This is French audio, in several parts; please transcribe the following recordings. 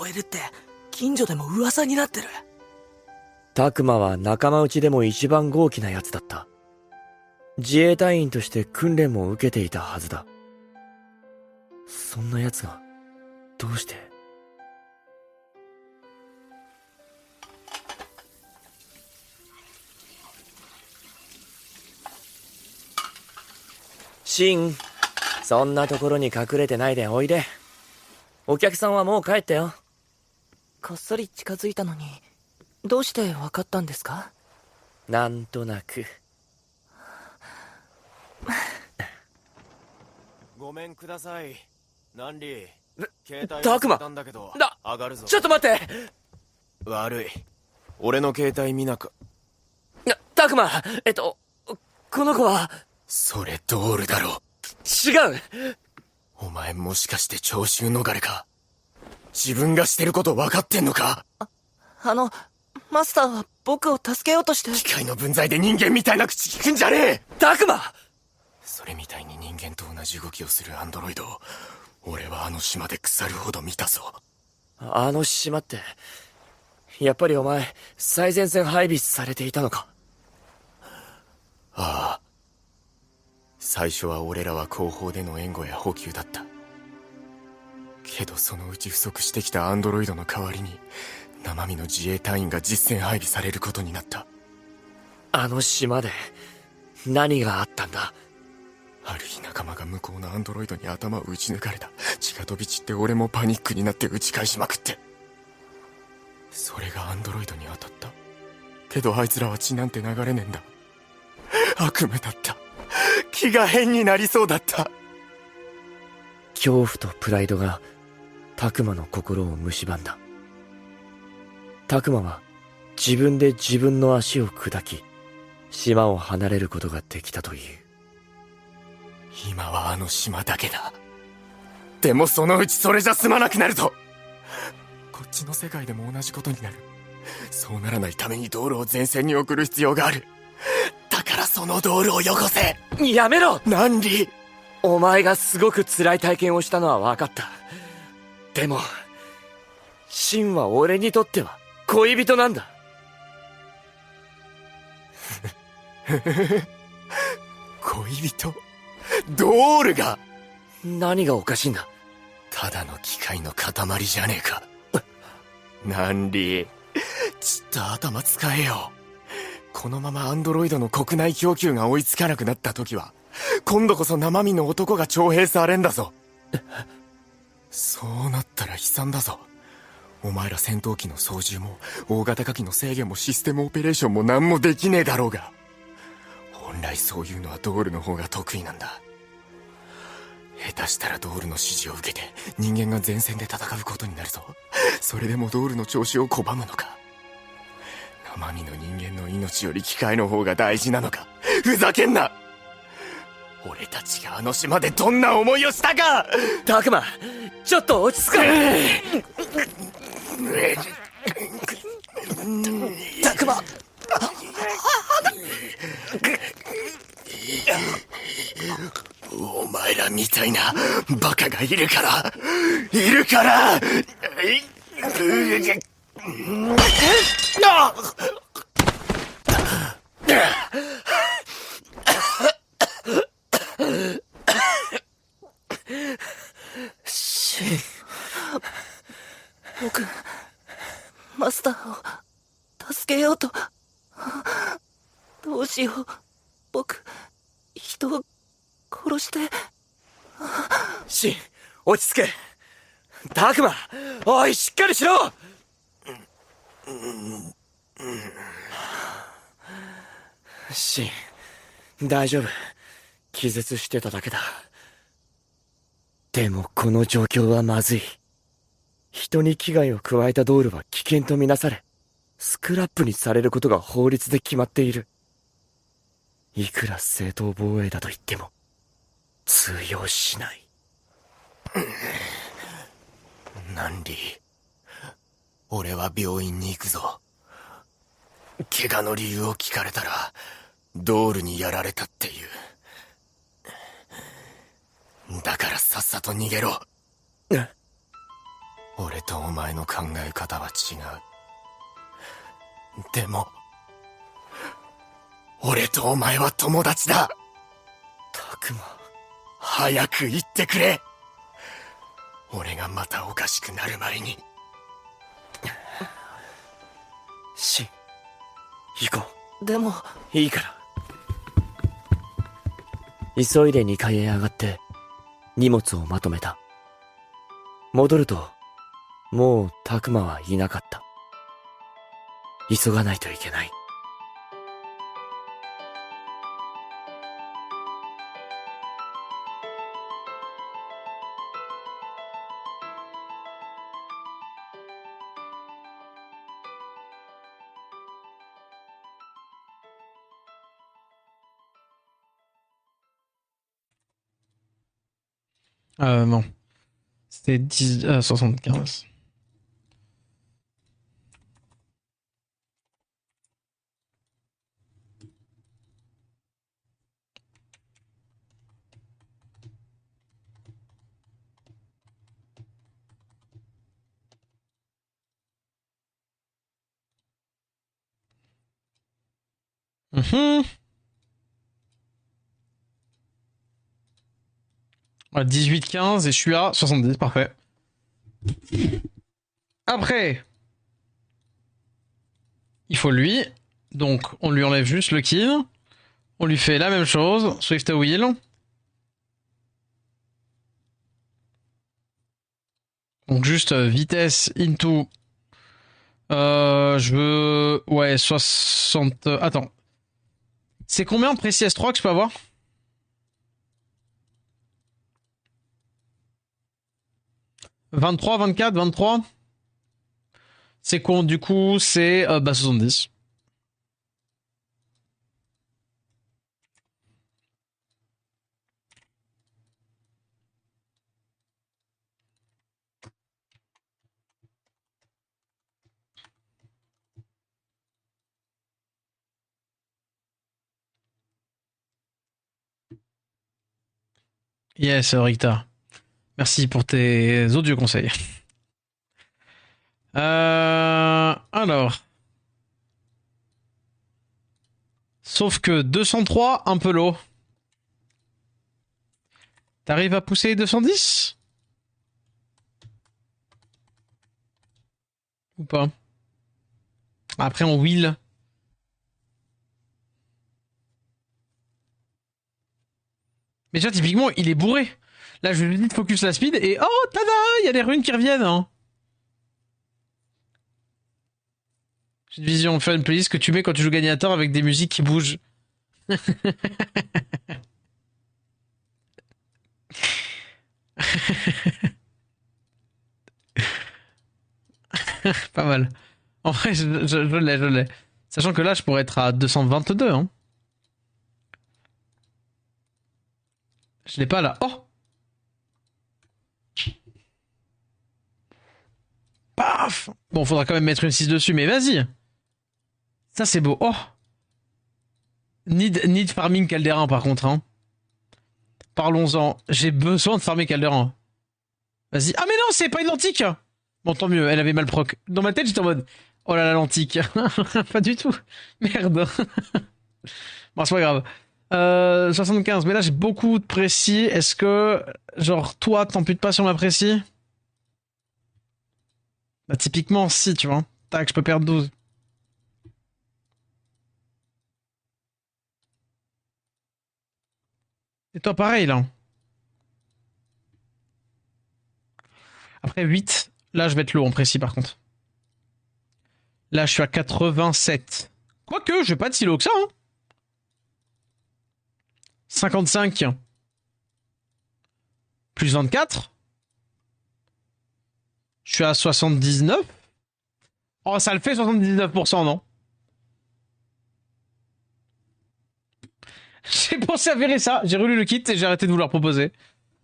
いるって近所でも噂になってる。拓磨は仲間内でも一番豪気な奴だった。自衛隊員として訓練も受けていたはずだ。そんな奴がどうして。シン、そんなところに隠れてないでおいで。お客さんはもう帰ったよ。こっそり近づいたのにどうして分かったんですか？なんとなく。ごめんください。ナンリー、携帯タクマ忘れたんだけどだ、上がるぞ。ちょっと待って。悪い。俺の携帯見なか。タクマ、この子は。それドールだろ。違う。お前もしかして徴収逃れか？自分がしてること分かってんのか？マスターは僕を助けようとして。機械の分際で人間みたいな口聞くんじゃねえ！タクマ！それみたいに人間と同じ動きをするアンドロイドを俺はあの島で腐るほど見たぞ。あの島って、やっぱりお前最前線配備されていたのか？ああ。最初は俺らは後方での援護や補給だった。けどそのうち不足してきたアンドロイドの代わりに生身の自衛隊員が実戦配備されることになった。あの島で何があったんだ？ある日仲間が向こうのアンドロイドに頭を撃ち抜かれた。血が飛び散って俺もパニックになって撃ち返しまくって。それがアンドロイドに当たった。けどあいつらは血なんて流れねえんだ。悪夢だった。気が変になりそうだった。恐怖とプライドが拓磨の心を蝕んだ。拓磨は自分で自分の足を砕き、島を離れることができたという。今はあの島だけだ。でもそのうちそれじゃ済まなくなるぞ。こっちの世界でも同じことになる。そうならないために道路を前線に送る必要がある。だからその道路をよこせ。やめろ！ナンリー！お前がすごく辛い体験をしたのは分かった。でもシンは俺にとっては恋人なんだ。恋人？ドールが？何がおかしいんだ？ただの機械の塊じゃねえか。ナンリー、ちっと頭使えよ。このままアンドロイドの国内供給が追いつかなくなった時は今度こそ生身の男が徴兵されんだぞ。そうなったら悲惨だぞ。お前ら戦闘機の操縦も大型火器の制御もシステムオペレーションも何もできねえだろうが、本来そういうのはドールの方が得意なんだ。下手したらドールの指示を受けて人間が前線で戦うことになるぞ。それでもドールの調子を拒むのか？生身の人間の命より機械の方が大事なのか？ふざけんな！俺たちがあの島でどんな思いをしたか！タクマ、ちょっと落ち着かタクマ。お前らみたいなバカがいるからシン、僕マスターを助けようと。どうしよう。僕人を殺して。シン、落ち着け。タクマ、おい、しっかりしろ。シン、大丈夫。気絶してただけだ。でもこの状況はまずい。人に危害を加えたドールは危険とみなされ、スクラップにされることが法律で決まっている。いくら正当防衛だと言っても通用しない。ナンリー、俺は病院に行くぞ。怪我の理由を聞かれたらドールにやられたっていう。だからさっさと逃げろ。俺とお前の考え方は違う。でも、俺とお前は友達だ。たくま。早く言ってくれ。俺がまたおかしくなる前に。シン、行こでも、う。いいから。急いで2階へ上がって、荷物をまとめた。戻ると、もうたくまはいなかった。急がないといけない。Non. C'était 75. Ouais, 18-15 et je suis à 70, parfait. Après, il faut lui. Donc, on lui enlève juste le kill. On lui fait la même chose. Swift Wheel. Donc, juste vitesse into. Je veux... Ouais, 60... Attends. C'est combien en précis S3 que je peux avoir? « 23, 24, 23 ?» C'est con, du coup, c'est 70. Yes, Ricta. Merci pour tes odieux conseils. Alors. Sauf que 203, un peu low. T'arrives à pousser 210 ou pas? Après, on wheel. Mais déjà, typiquement, il est bourré. Là, je lui dis de focus la speed et oh, tada, il y a des runes qui reviennent. Hein. J'ai une vision, faire une playlist que tu mets quand tu joues Gagnator avec des musiques qui bougent. Pas mal. En vrai, je l'ai, je l'ai. Sachant que là, je pourrais être à 222. Hein. Je l'ai pas là. Oh! Paf! Bon, faudra quand même mettre une 6 dessus, mais vas-y! Ça, c'est beau. Oh! Need farming Calderin, par contre. Hein. Parlons-en. J'ai besoin de farmer Calderin. Vas-y. Ah, mais non, c'est pas une lentique! Bon, tant mieux, elle avait mal proc. Dans ma tête, j'étais en mode. Oh là là, lentique. Pas du tout. Merde. Bon, c'est pas grave. 75, mais là j'ai beaucoup de précis. Est-ce que, genre, toi, t'amputes pas sur ma précis? Bah, typiquement, si, tu vois. Tac, je peux perdre 12. Et toi, pareil, là. Après 8, là, je vais être low en précis, par contre. Là, je suis à 87. Quoique, je vais pas être si low que ça, hein. 55 plus 24. Je suis à 79. Oh, ça le fait 79%, non? J'ai pensé à verrer ça. J'ai relu le kit et j'ai arrêté de vous le proposer.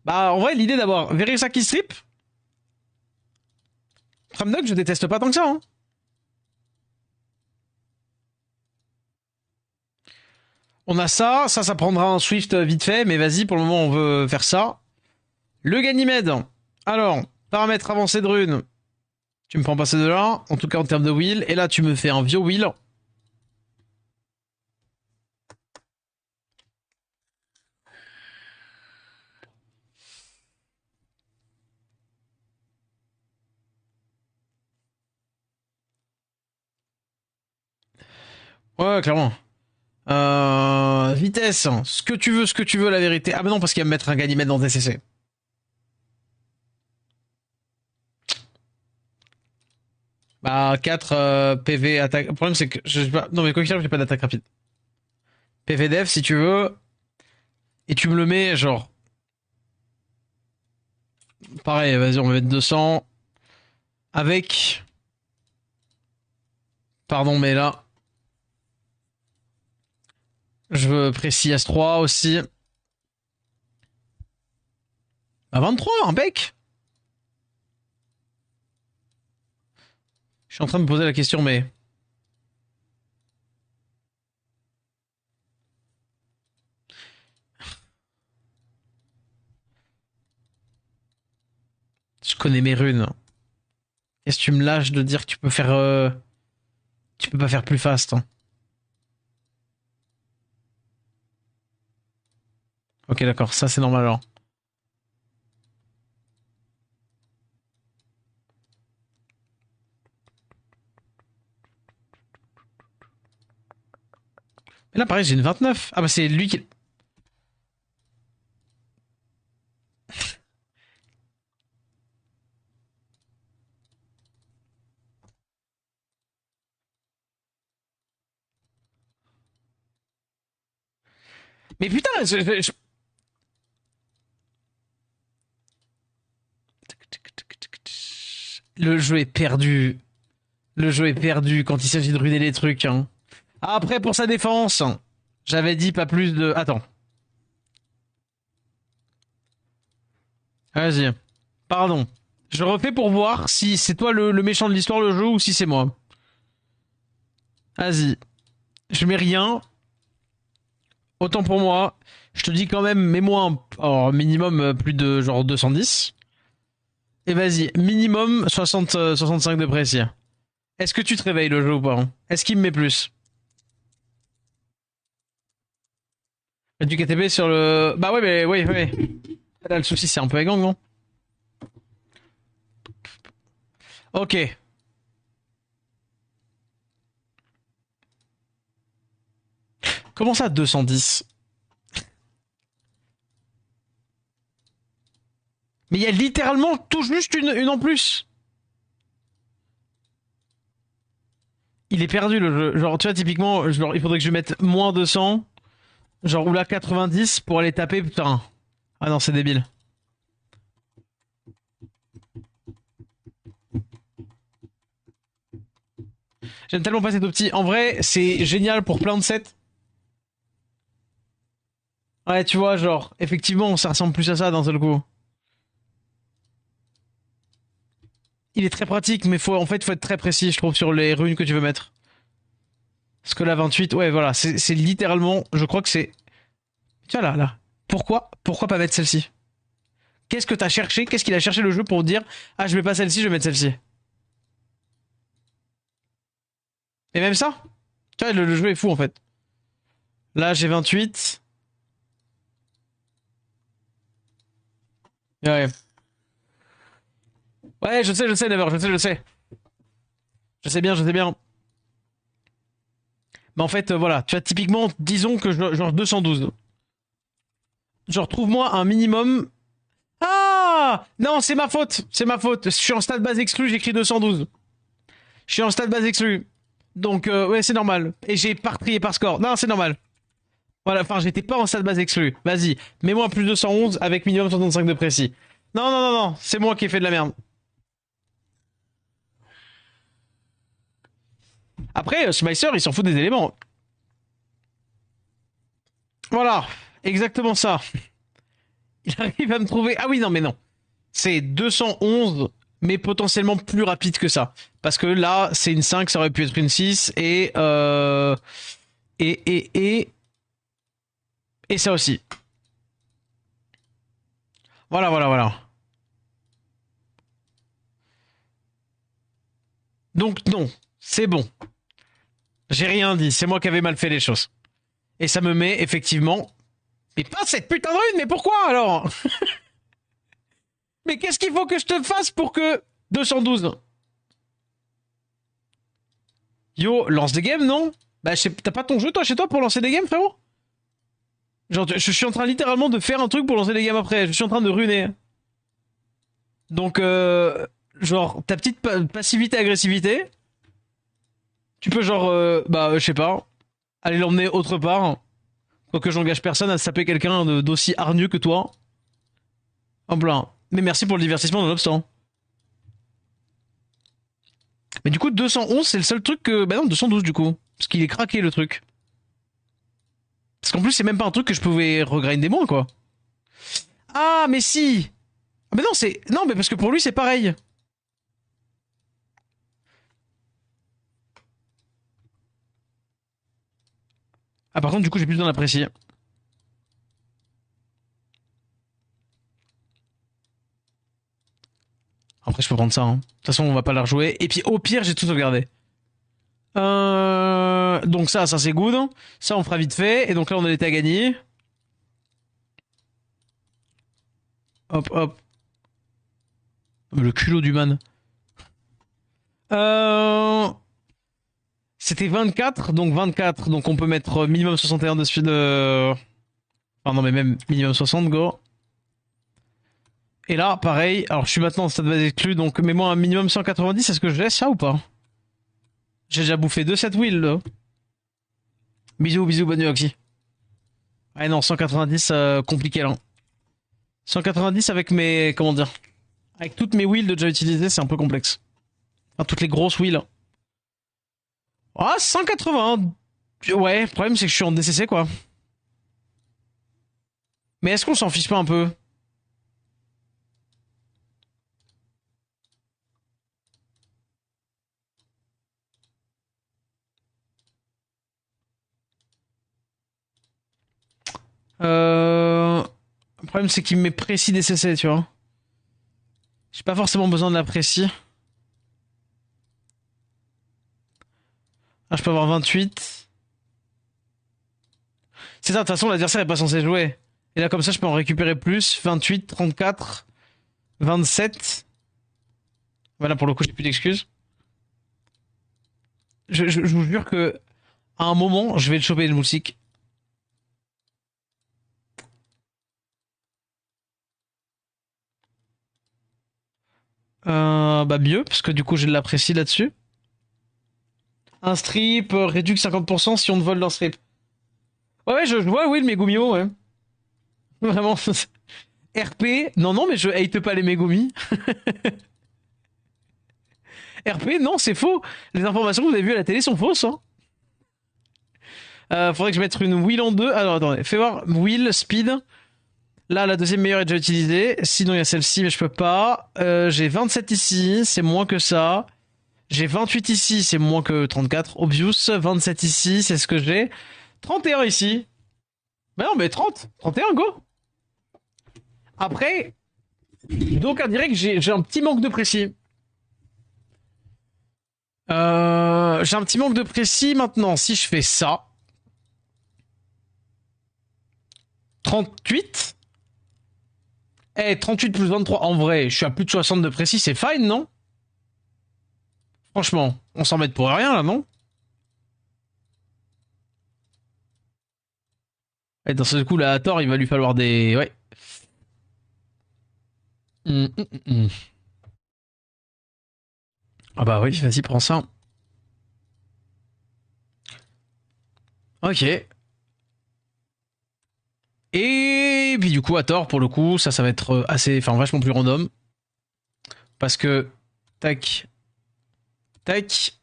Bah, en vrai, l'idée d'avoir verrer ça qui strip. Tramdog, je déteste pas tant que ça, hein. On a ça, ça prendra un Swift vite fait, mais vas-y, pour le moment, on veut faire ça. Le Ganymède. Alors, paramètres avancés de runes. Tu me prends passer de là, en tout cas en termes de wheel. Et là, tu me fais un vieux wheel. Ouais, clairement. Vitesse, ce que tu veux, la vérité. Ah, mais non, parce qu'il va me mettre un Ganymède dans DCC. Bah, 4 PV attaque. Le problème, c'est que je sais pas. Non, mais quoi qu'il arrive, j'ai pas d'attaque rapide. PV def, si tu veux. Et tu me le mets, genre. Pareil, vas-y, on va mettre 200. Avec. Pardon, mais là. Je veux précis S3 aussi. Bah, 23, un bec. Je suis en train de me poser la question, mais. Je connais mes runes. Est-ce que tu me lâches de dire que tu peux faire. Tu peux pas faire plus fast, hein. Ok, d'accord, ça c'est normal alors. Mais là, pareil, j'ai une 29. Ah bah c'est lui qui. Mais putain, le jeu est perdu. Le jeu est perdu quand il s'agit de ruiner les trucs, hein. Après, pour sa défense, j'avais dit pas plus de. Attends. Vas-y. Pardon. Je refais pour voir si c'est toi le méchant de l'histoire, le jeu, ou si c'est moi. Vas-y. Je mets rien. Autant pour moi. Je te dis quand même, mets-moi un minimum plus de genre 210. Et vas-y, minimum 60, 65 de précis. Est-ce que tu te réveilles le jeu ou pas, hein? Est-ce qu'il me met plus? Du KTP sur le... Bah ouais, mais oui, oui. Là, le souci, c'est un peu à gang, non? Ok. Comment ça, 210? Mais il y a littéralement tout juste une en plus. Il est perdu le jeu. Genre, tu vois, typiquement, genre, il faudrait que je mette moins 200. Genre, ou là 90 pour aller taper. Putain. Ah non, c'est débile. J'aime tellement pas cette opti. En vrai, c'est génial pour plein de sets. Ouais, tu vois, genre, effectivement, ça ressemble plus à ça d'un seul coup. Il est très pratique, mais en fait, faut être très précis, je trouve, sur les runes que tu veux mettre. Parce que la 28, ouais, voilà, c'est littéralement, je crois que c'est... Tu vois, là. Pourquoi pas mettre celle-ci? Qu'est-ce que t'as cherché? Qu'est-ce qu'il a cherché le jeu pour dire, ah, je mets pas celle-ci, je vais mettre celle-ci? Et même ça? Tu vois, le jeu est fou, en fait. Là, j'ai 28. Ouais. Ouais, je sais, Never, je sais. Je sais bien, je sais bien. Mais en fait, voilà, tu vois, typiquement, disons que genre 212. Genre, trouve-moi un minimum. Ah non, c'est ma faute, c'est ma faute. Je suis en stade base exclu, j'écris 212. Je suis en stade base exclu. Donc, ouais, c'est normal. Et j'ai par trié par score. Non, c'est normal. Voilà, enfin, j'étais pas en stade base exclu. Vas-y, mets-moi plus 211 avec minimum 65 de précis. Non, non, non, non, c'est moi qui ai fait de la merde. Après, Smicer, il s'en fout des éléments. Voilà, exactement ça. Il arrive à me trouver. Ah oui, non, mais non. C'est 211, mais potentiellement plus rapide que ça. Parce que là, c'est une 5, ça aurait pu être une 6, et ça aussi. Voilà, voilà, voilà. Donc non, c'est bon. J'ai rien dit, c'est moi qui avais mal fait les choses. Et ça me met effectivement... Mais pas cette putain de rune, mais pourquoi alors? Mais qu'est-ce qu'il faut que je te fasse pour que... 212. Yo, lance des games, non? Bah, t'as pas ton jeu, toi, chez toi, pour lancer des games, frérot? Genre, je suis en train littéralement de faire un truc pour lancer des games après. Je suis en train de ruiner. Donc, genre, ta petite passivité-agressivité, tu peux genre, bah, je sais pas, aller l'emmener autre part. Quoique j'engage personne à saper quelqu'un d'aussi hargneux que toi. En plein. Mais merci pour le divertissement nonobstant. Mais du coup, 211, c'est le seul truc que... Bah non, 212 du coup. Parce qu'il est craqué le truc. Parce qu'en plus, c'est même pas un truc que je pouvais regrinder moins, quoi. Ah, mais si. Ah, mais non, c'est... Non, mais parce que pour lui, c'est pareil. Ah, par contre, du coup, j'ai plus besoin d'apprécier. Après, je peux prendre ça. Hein. De toute façon, on va pas la rejouer. Et puis, au pire, j'ai tout sauvegardé. Donc ça c'est good. Ça, on fera vite fait. Et donc là, on a l'état à gagner. Hop, hop. Le culot du man. C'était 24. Donc 24. Donc on peut mettre minimum 61 dessus de... Enfin non, mais même minimum 60, go. Et là, pareil. Alors, je suis maintenant en stade base exclu. Donc, mets-moi un minimum 190. Est-ce que je laisse ça ou pas? J'ai déjà bouffé 2-7 wheels, là. Bisous, bisous, bonne nuit, Oxy. Ah non, 190, compliqué, là. 190 avec mes... Comment dire? Avec toutes mes wheels déjà utilisées, c'est un peu complexe. Enfin, toutes les grosses wheels. Ah, 180. Ouais, le problème, c'est que je suis en DCC, quoi. Mais est-ce qu'on s'en fiche pas un peu? Le problème, c'est qu'il me met précis DCC, tu vois. J'ai pas forcément besoin de la précis. Ah, je peux avoir 28. C'est ça, de toute façon, l'adversaire est pas censé jouer. Et là, comme ça, je peux en récupérer plus. 28, 34, 27. Voilà, pour le coup, j'ai plus d'excuses. Je vous jure que à un moment, je vais le choper, le moustique. Bah mieux, parce que du coup, j'ai de l'apprécie là-dessus. Un strip, réduit 50% si on te vole d'un strip. Ouais, ouais, je vois, oui, le Megumio, ouais. Vraiment. RP, non, non, mais je hate pas les Megumi. RP, non, c'est faux. Les informations que vous avez vues à la télé sont fausses. Hein. Faudrait que je mette une wheel en deux. Alors, attendez, fais voir. Wheel, speed. Là, la deuxième meilleure est déjà utilisée. Sinon, il y a celle-ci, mais je peux pas. J'ai 27 ici, c'est moins que ça. J'ai 28 ici, c'est moins que 34. Obvious. 27 ici, c'est ce que j'ai. 31 ici. Bah non, mais 30. 31, go. Après, donc on dirait que j'ai un petit manque de précis. J'ai un petit manque de précis maintenant. Si je fais ça, 38. 38 plus 23. En vrai, je suis à plus de 60 de précis, c'est fine, non? Franchement, on s'en met pour rien là, non? Et dans ce coup, là, à tort, il va lui falloir des... Ouais. Ah bah oui, vas-y, prends ça. Ok. Et puis du coup, à tort, pour le coup, ça va être assez... Enfin, vachement plus random. Parce que... Tac. Tac.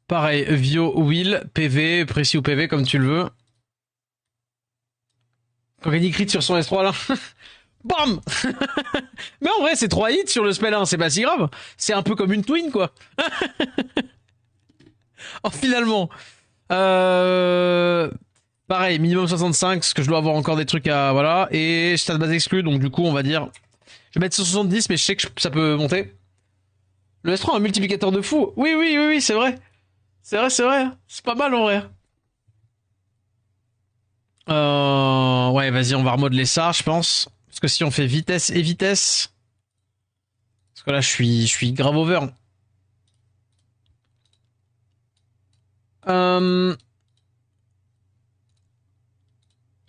Pareil, Vio, Will, PV, précis ou PV, comme tu le veux. Quand il crit sur son S3, là... Bam. Mais en vrai, c'est 3 hits sur le spell 1, c'est pas si grave. C'est un peu comme une twin, quoi. Oh, finalement. Pareil, minimum 65, parce que je dois avoir encore des trucs à... Voilà. Et stade base exclu, donc du coup, on va dire... Je vais mettre 170, mais je sais que ça peut monter. Le S3 a un multiplicateur de fou. Oui, oui, oui, oui, c'est vrai. C'est vrai, c'est vrai. C'est pas mal en vrai. Ouais, vas-y, on va remodeler ça, je pense. Parce que si on fait vitesse et vitesse... Parce que là, je suis grave over. Je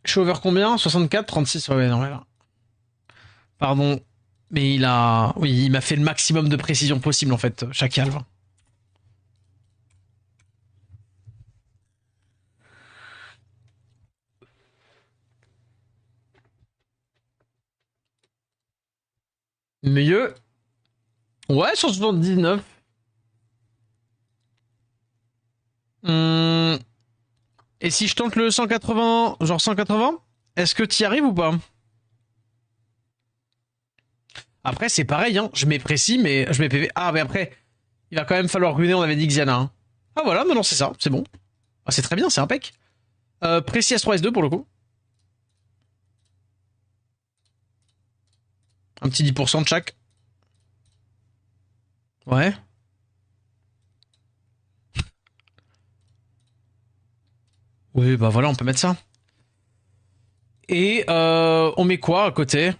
suis over combien? 64, 36, ouais, non, ouais, là. Pardon. Mais il a... Oui, il m'a fait le maximum de précision possible, en fait, chaque calve. Mieux. Ouais, 179. Hum, Et si je tente le 180, genre 180, est-ce que t'y arrives ou pas? Après, c'est pareil, hein. Je mets précis, mais je mets PV. Ah, mais après, il va quand même falloir ruiner, on avait dit Xiana. Hein. Ah voilà, non, non, c'est ça, c'est bon. Ah, c'est très bien, c'est impec. Précis S3, S2 pour le coup. Un petit 10% de chaque. Ouais. Oui, bah voilà, on peut mettre ça. Et on met quoi à côté?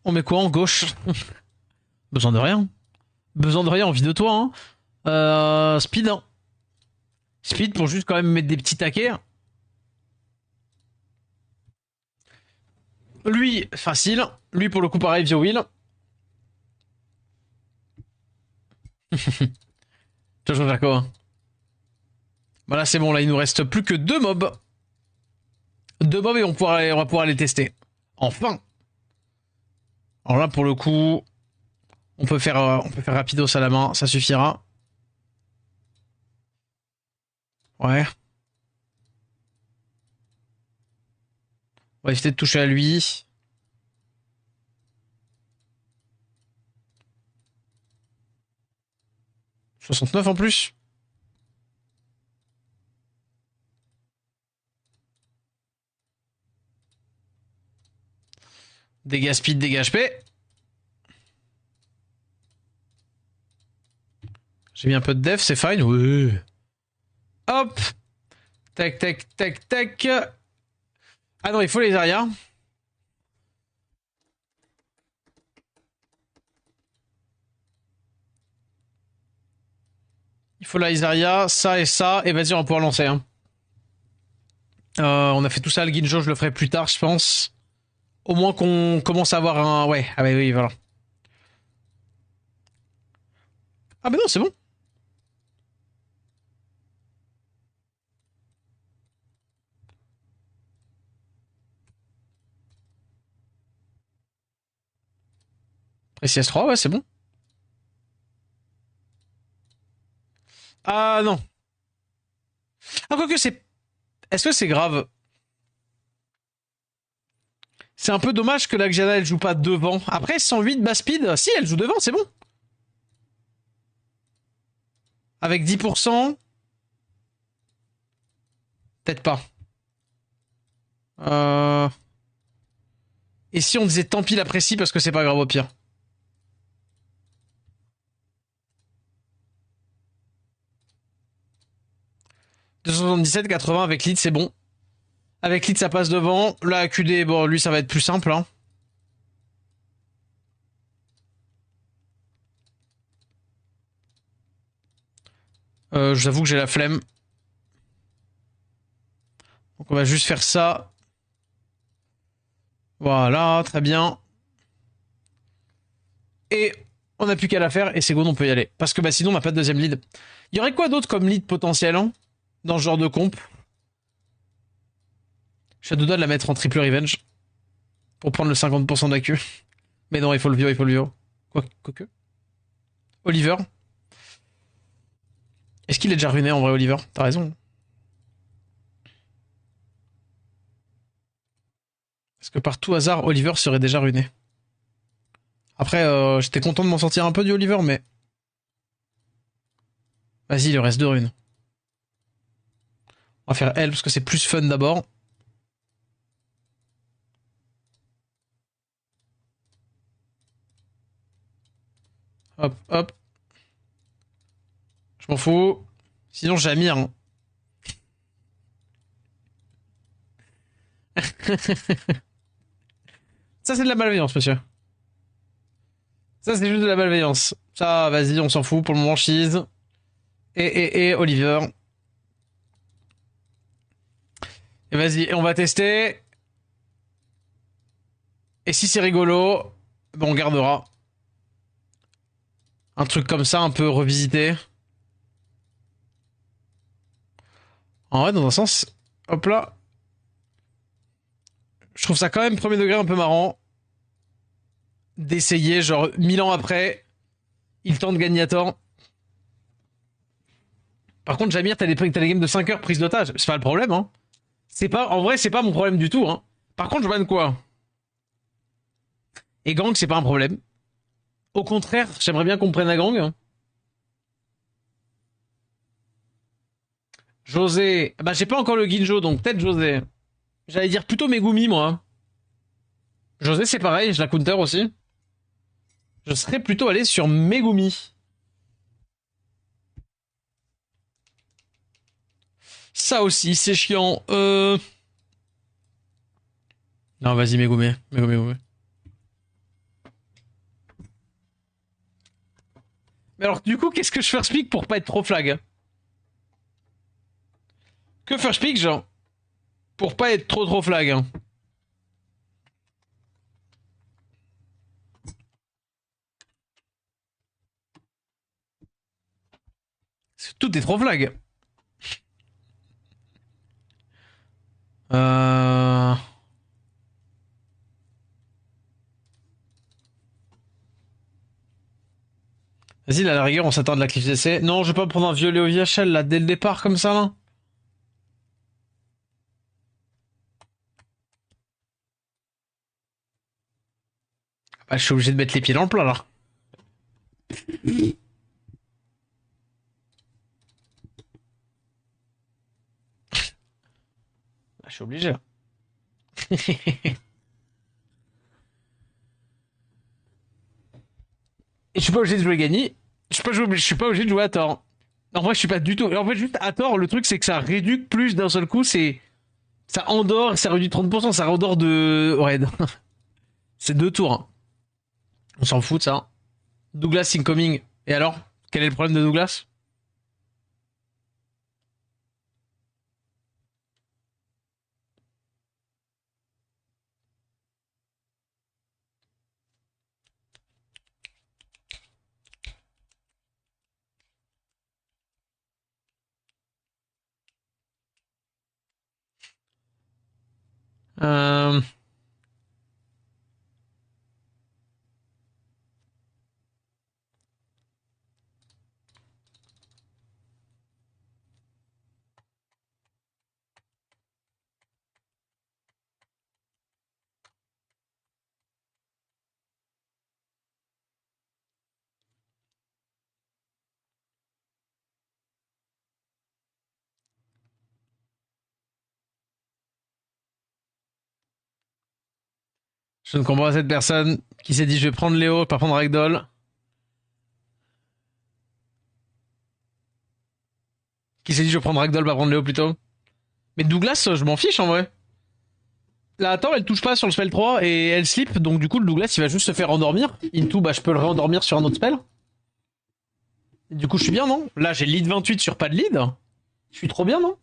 On met quoi en gauche? Besoin de rien. Besoin de rien, envie de toi. Hein. Speed. Hein. Speed pour juste quand même mettre des petits taquets. Lui, facile. Lui, pour le coup, pareil, vieux Will. Tu vas faire quoi? Voilà, c'est bon, là, il nous reste plus que 2 mobs. 2 mobs et on va pouvoir les tester. Enfin. Alors là, pour le coup, on peut faire rapidos à la main, ça suffira. Ouais. On va éviter de toucher à lui. « 69 en plus. Dégâts speed, dégâts HP. J'ai mis un peu de def, c'est fine. Oui. Hop. Tac, tac, tac, tac. Ah non, il faut les arrières. Il faut la Isaria, ça et ça. Et vas-y, on va pouvoir lancer. Hein. On a fait tout ça, le Ginjo, je le ferai plus tard, je pense. Au moins qu'on commence à avoir un... Ouais, ah bah oui, voilà. Ah bah non, c'est bon. Précis S3, ouais, c'est bon. Ah non. Ah, quoique c'est... Est-ce que c'est grave? C'est un peu dommage que la Xiana, elle joue pas devant. Après, 108 bas speed, si, elle joue devant, c'est bon. Avec 10%... Peut-être pas. Et si on disait tant pis la précis parce que c'est pas grave au pire. « 277-80 avec lead, c'est bon. Avec lead, ça passe devant. Là, AQD, bon, lui, ça va être plus simple. Hein. J'avoue que j'ai la flemme. Donc on va juste faire ça. Voilà, très bien. Et on n'a plus qu'à la faire et c'est good, on peut y aller. Parce que bah, sinon on n'a pas de deuxième lead. Il y aurait quoi d'autre comme lead potentiel hein, dans ce genre de comp? Je suis à deux doigts de la mettre en triple revenge. Pour prendre le 50% d'AQ. Mais non, il faut le vieux, il faut le vieux. Quoique. Oliver. Est-ce qu'il est déjà ruiné en vrai, Oliver? T'as raison. Est-ce que par tout hasard, Oliver serait déjà ruiné? Après, j'étais content de m'en sortir un peu du Oliver, mais... Vas-y, il lui reste 2 runes. On va faire elle, parce que c'est plus fun d'abord. Hop, hop. Je m'en fous. Sinon, Jamir. Hein. Ça, c'est de la malveillance, monsieur. Ça, c'est juste de la malveillance. Ça, vas-y, on s'en fout pour le moment, cheese. Et Oliver. Et vas-y, on va tester. Et si c'est rigolo, ben on gardera. Un truc comme ça, un peu revisité. En vrai, dans un sens, hop là. Je trouve ça quand même premier degré un peu marrant d'essayer, genre 1000 ans après, il tente Gagnator. Par contre, Jamir, t'as des games de 5 heures prise d'otage. C'est pas le problème, hein. C'est pas, en vrai, c'est pas mon problème du tout, hein. Par contre, je banne quoi? Et gang, c'est pas un problème. Au contraire, j'aimerais bien qu'on prenne à gang. José. Bah, j'ai pas encore le Ginjo, donc peut-être José. J'allais dire plutôt Megumi, moi. José, c'est pareil, je la counter aussi. Je serais plutôt allé sur Megumi. Ça aussi, c'est chiant. Non, vas-y, Megumi. Megumi, Megumi. Mais alors, du coup, qu'est-ce que je fais speak pour pas être trop flag? Que faire speak, genre? Pour pas être trop flag. Hein. Tout est trop flag. Euh... Vas-y, là, à la rigueur, on s'attend de la cliff d'essai. Non, je vais pas prendre un violet au VHL, là, dès le départ, comme ça, là. Bah, je suis obligé de mettre les pieds dans le plat, là. Bah, je suis obligé, là. Et je suis pas obligé de jouer gagner. Je suis pas obligé de jouer à tort. En vrai, je suis pas du tout. En fait, juste à tort, le truc, c'est que ça réduit plus d'un seul coup, c'est. Ça endort, ça réduit 30%, ça endort de raid. C'est 2 tours. Hein. On s'en fout de ça. Douglas incoming. Et alors? Quel est le problème de Douglas? Euh... Je ne comprends pas cette personne qui s'est dit je vais prendre Léo, pas prendre Ragdoll. Qui s'est dit je vais prendre Ragdoll, pas prendre Léo plutôt. Mais Douglas, je m'en fiche en vrai. La attends, elle touche pas sur le spell 3 et elle slip, donc du coup le Douglas il va juste se faire endormir. Into, bah je peux le réendormir sur un autre spell. Et du coup je suis bien, non? Là j'ai lead 28 sur pas de lead. Je suis trop bien, non?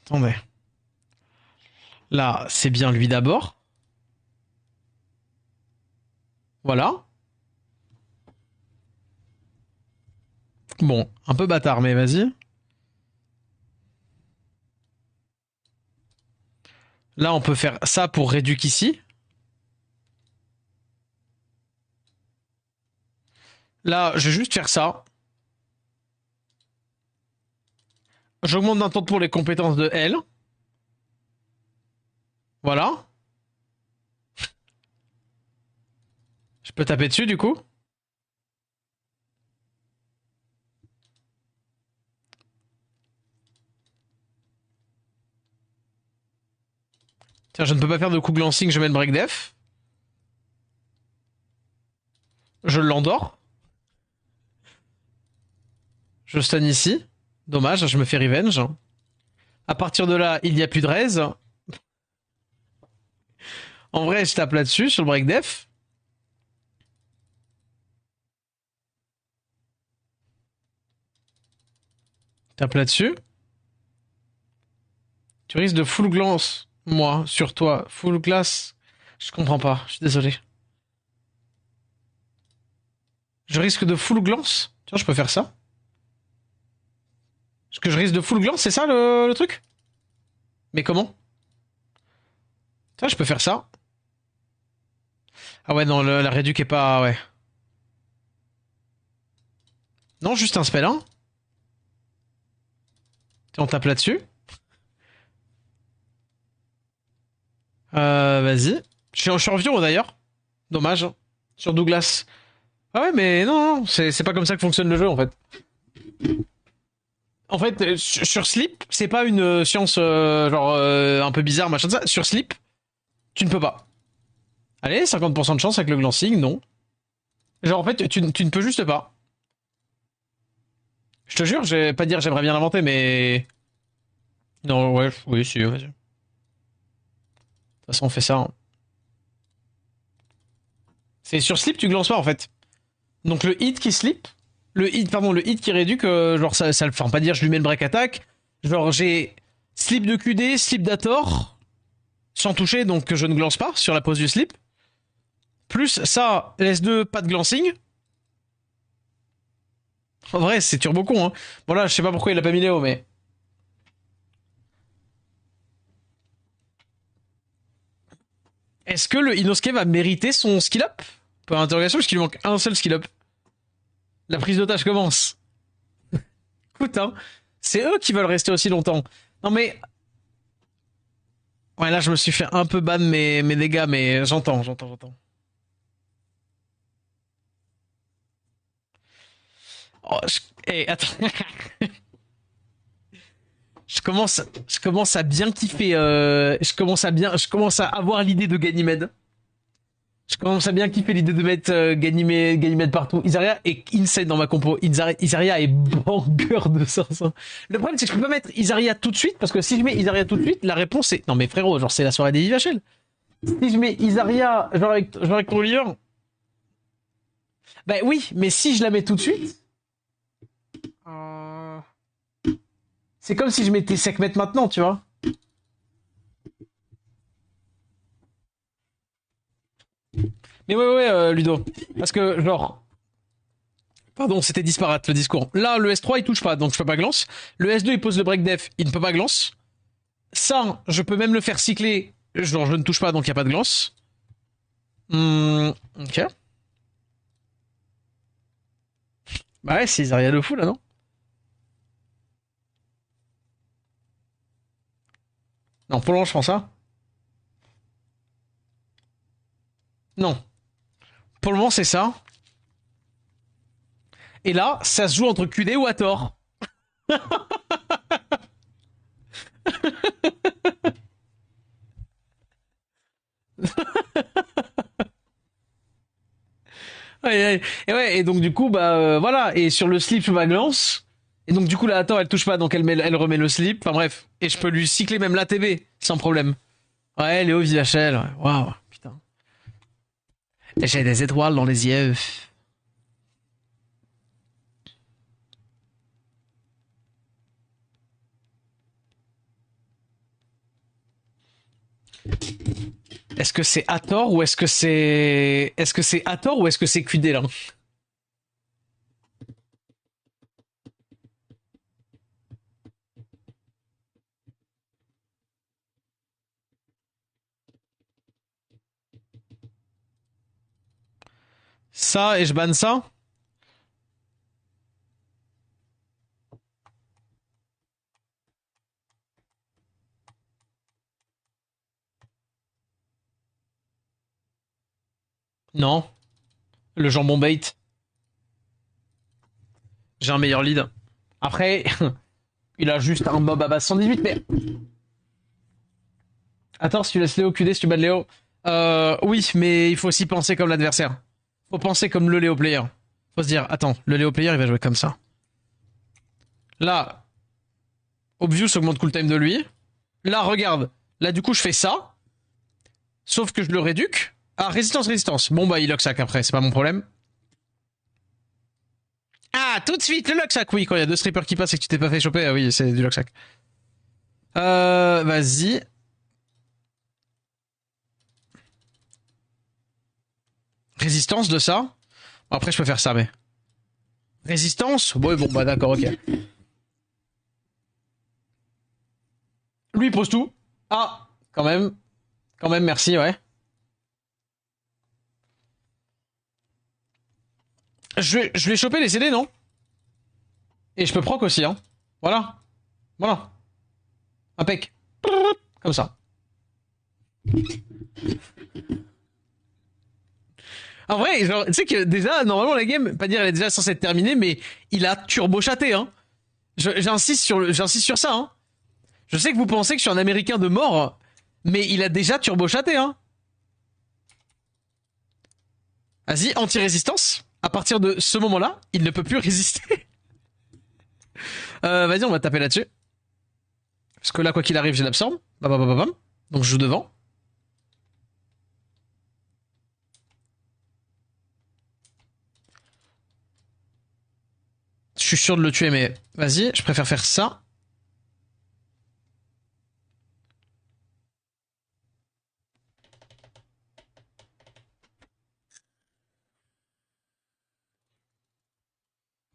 Attendez. Là, c'est bien lui d'abord. Voilà. Bon, un peu bâtard, mais vas-y. Là, on peut faire ça pour réduire ici. Là, je vais juste faire ça. J'augmente d'un temps pour les compétences de L. Voilà. Je peux taper dessus, du coup. Tiens, je ne peux pas faire de coup glancing, je mets le break def. Je l'endors. Je stun ici. Dommage, je me fais revenge. À partir de là, il n'y a plus de raise. En vrai, je tape là-dessus, sur le break def. Tape là-dessus. Tu risques de full glance, moi, sur toi. Full glace. Je comprends pas, je suis désolé. Je risque de full glance. Tiens, je peux faire ça. Est-ce que je risque de full glance, c'est ça le truc? Mais comment? Tiens, je peux faire ça. Ah ouais, non, la réduc est pas... Ouais. Non, juste un spell, hein. Tiens, on tape là-dessus. Vas-y. Je suis en vieux d'ailleurs. Dommage. Sur Douglas. Ah ouais, mais non, non, c'est pas comme ça que fonctionne le jeu, en fait. En fait, sur Sleep, c'est pas une science un peu bizarre, machin de ça. Sur Sleep, tu ne peux pas. Allez, 50% de chance avec le glancing, non. Genre, en fait, tu ne peux juste pas. Je te jure, je vais pas dire j'aimerais bien l'inventer, mais... Non, ouais, oui, si, vas-y. De toute façon, on fait ça. Hein. C'est sur Sleep, tu glances pas, en fait. Donc le hit qui slip, le hit qui réduit que genre ça enfin pas dire je lui mets le break attack, genre j'ai slip de QD, slip d'Ator sans toucher donc je ne glance pas sur la pose du slip. Plus ça, LS2 pas de glancing. En vrai, c'est turbo con hein. Bon là, je sais pas pourquoi il a pas mis Léo mais est-ce que le Inosuke va mériter son skill up? Pour interrogation parce qu'il lui manque un seul skill up. La prise d'otage commence. Écoute, hein, c'est eux qui veulent rester aussi longtemps. Non mais... Ouais, là, je me suis fait un peu ban mes dégâts, mais j'entends. Oh, attends. je commence à bien kiffer. Je commence à avoir l'idée de Ganymede. Je commence à bien kiffer l'idée de mettre Ganymede partout. Isaria est insane dans ma compo. Isaria est banger de 500. Le problème, c'est que je peux pas mettre Isaria tout de suite, parce que si je mets Isaria tout de suite, la réponse est... Non mais frérot, genre c'est la soirée des VHL. Si je mets Isaria, genre avec ton Oliver... Bah oui, mais si je la mets tout de suite... C'est comme si je mettais Sekhmet maintenant, tu vois. Mais ouais, Ludo. Parce que, genre... Pardon, c'était disparate le discours. Là, le S3, il touche pas, donc je peux pas glance. Le S2, il pose le break def, il ne peut pas glance. Ça, je peux même le faire cycler. Genre, je ne touche pas, donc il n'y a pas de glance. Ok. Bah ouais, c'est Isaria de fou, là, non? Non, pour le moment, je prends ça. Non. Pour le moment, c'est ça. Et là, ça se joue entre QD ou Hathor. Ouais. Et ouais, et donc du coup, bah voilà. Et sur le slip, je ma glance. Et donc du coup, la Hathor, elle touche pas, donc elle remet le slip. Enfin bref. Et je peux lui cycler même l'ATB, sans problème. Ouais, Léo VHL, ouais. Waouh, putain. J'ai des étoiles dans les yeux. Est-ce que c'est Hathor ou est-ce que c'est... Est-ce que c'est Hathor ou est-ce que c'est QD là? Ça et je banne ça? Non. Le jambon bait. J'ai un meilleur lead. Après, il a juste un mob à base 118, mais... Attends, si tu laisses Léo QD, si tu bats Léo. Oui, mais il faut aussi penser comme l'adversaire. Faut penser comme le Léo player. Faut se dire, attends, le Léo player, il va jouer comme ça. Là, Obvious augmente cooltime de lui. Là, regarde. Là, du coup, je fais ça. Sauf que je le réduque. Ah, résistance. Bon, bah, il lock-sack après, c'est pas mon problème. Ah, tout de suite, le lock-sack, oui, quand il y a deux strippers qui passent et que tu t'es pas fait choper, ah oui, c'est du lock-sack. Vas-y. Résistance de ça. Bon, après, je peux faire ça, mais... Résistance? Ouais, bon, bah d'accord, ok. Lui, il pose tout. Ah, quand même. Quand même, merci, ouais. Je vais choper les CD, non? Et je peux proc aussi, hein. Voilà. Voilà. Impec. Comme ça. En vrai, genre, tu sais que déjà, normalement, la game, pas dire elle est déjà censée être terminée, mais il a turbo-chaté, hein. J'insiste sur ça, hein. Je sais que vous pensez que je suis un américain de mort, mais il a déjà turbo-chaté, hein. Vas-y, anti-résistance. À partir de ce moment-là, il ne peut plus résister. Vas-y, on va taper là-dessus. Parce que là, quoi qu'il arrive, j'ai l'absorbe. Bam, bam, bam, bam. Donc je joue devant. Je suis sûr de le tuer, mais vas-y, je préfère faire ça.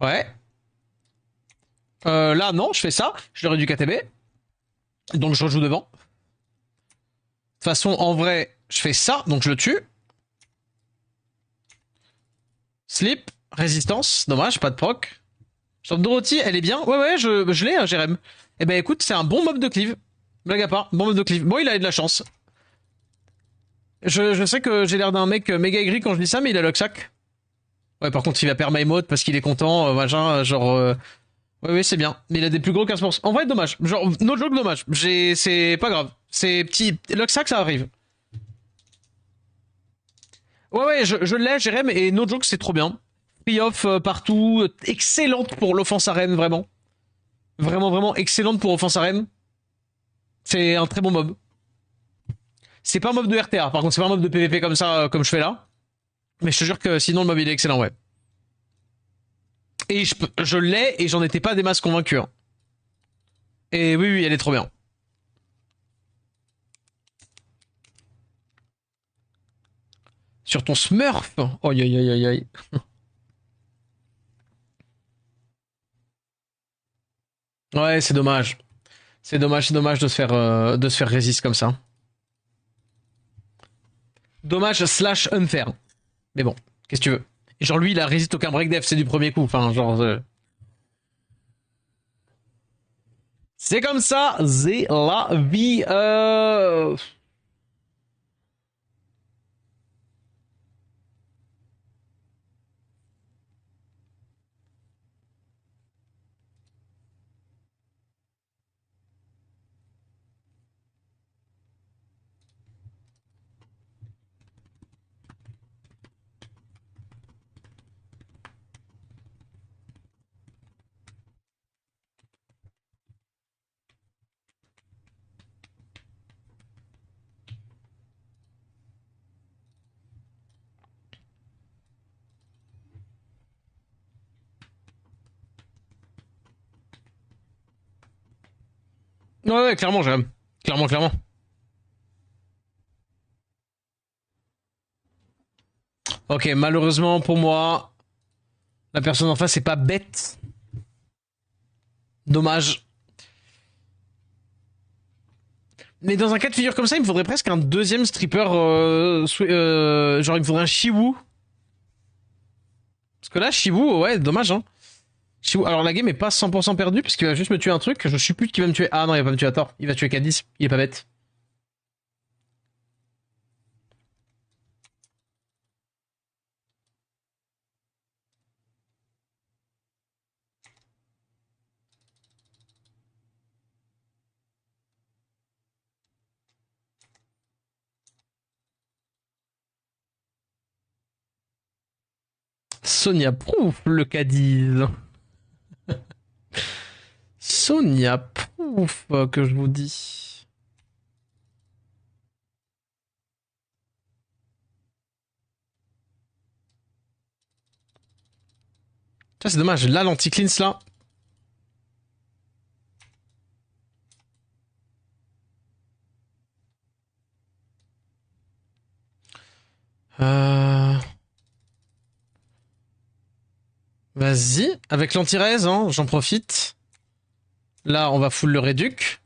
Ouais. Là, non, je fais ça. Je le réduis KTB. Donc je rejoue devant. De toute façon, en vrai, je fais ça, donc je le tue. Slip, résistance, dommage, pas de proc. Sur Dorothy, elle est bien. Ouais, je l'ai, hein, Jérém. Eh ben écoute, c'est un bon mob de cleave. Blague à part, bon mob de cleave. Bon, il a eu de la chance. Je sais que j'ai l'air d'un mec méga aigri quand je dis ça, mais il a Locksack. Ouais, par contre, il va perdre my mode parce qu'il est content, machin, genre... Ouais, c'est bien. Mais il a des plus gros 15%. En vrai, dommage. Genre, no joke, dommage. C'est pas grave. C'est petit... Locksack, ça arrive. Ouais, je l'ai, Jérém, et no joke, c'est trop bien. Free off partout. Excellente pour l'offense arène, vraiment. Vraiment excellente pour offense arène. C'est un très bon mob. C'est pas un mob de RTA, par contre, c'est pas un mob de PVP comme ça, comme je fais là. Mais je te jure que sinon, le mob, il est excellent, ouais. Et je l'ai, et j'en étais pas des masses convaincus. Hein. Et oui, elle est trop bien. Sur ton Smurf. Aïe. Ouais, c'est dommage. C'est dommage de se faire résiste comme ça. Dommage slash unfair. Mais bon, qu'est-ce que tu veux. Et genre lui, il a résiste aucun break def, c'est du premier coup. Enfin, genre... C'est comme ça, c'est la vie. Ouais, clairement, j'aime. Clairement. Ok, malheureusement pour moi, la personne en face est pas bête. Dommage. Mais dans un cas de figure comme ça, il me faudrait presque un deuxième stripper. Genre, il me faudrait un Shiwu. Parce que là, Shiwu, ouais, dommage, hein. Shiwu, alors la game est pas 100% perdue, parce qu'il va juste me tuer un truc. Je suppute qu'il va me tuer. Ah non, il va pas me tuer à tort. Il va tuer K10. Il est pas bête. Sonia Proof, le Cadiz. Sonia Proof, que je vous dis. Ça, c'est dommage. Là, l'anti-cleanse, là. Vas-y. Avec l'anti-raise, hein, j'en profite. Là, on va full le réduc.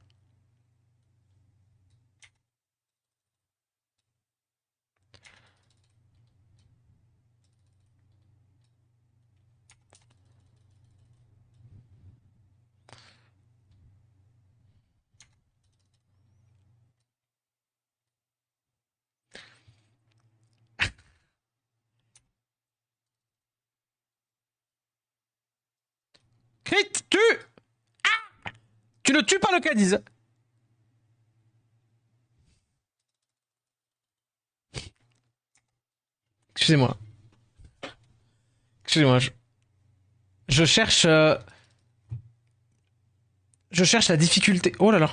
Crit, tue! Ah! Tu ne tues pas le Cadiz. Excusez-moi. Excusez-moi. Je cherche... Je cherche la difficulté. Oh là là.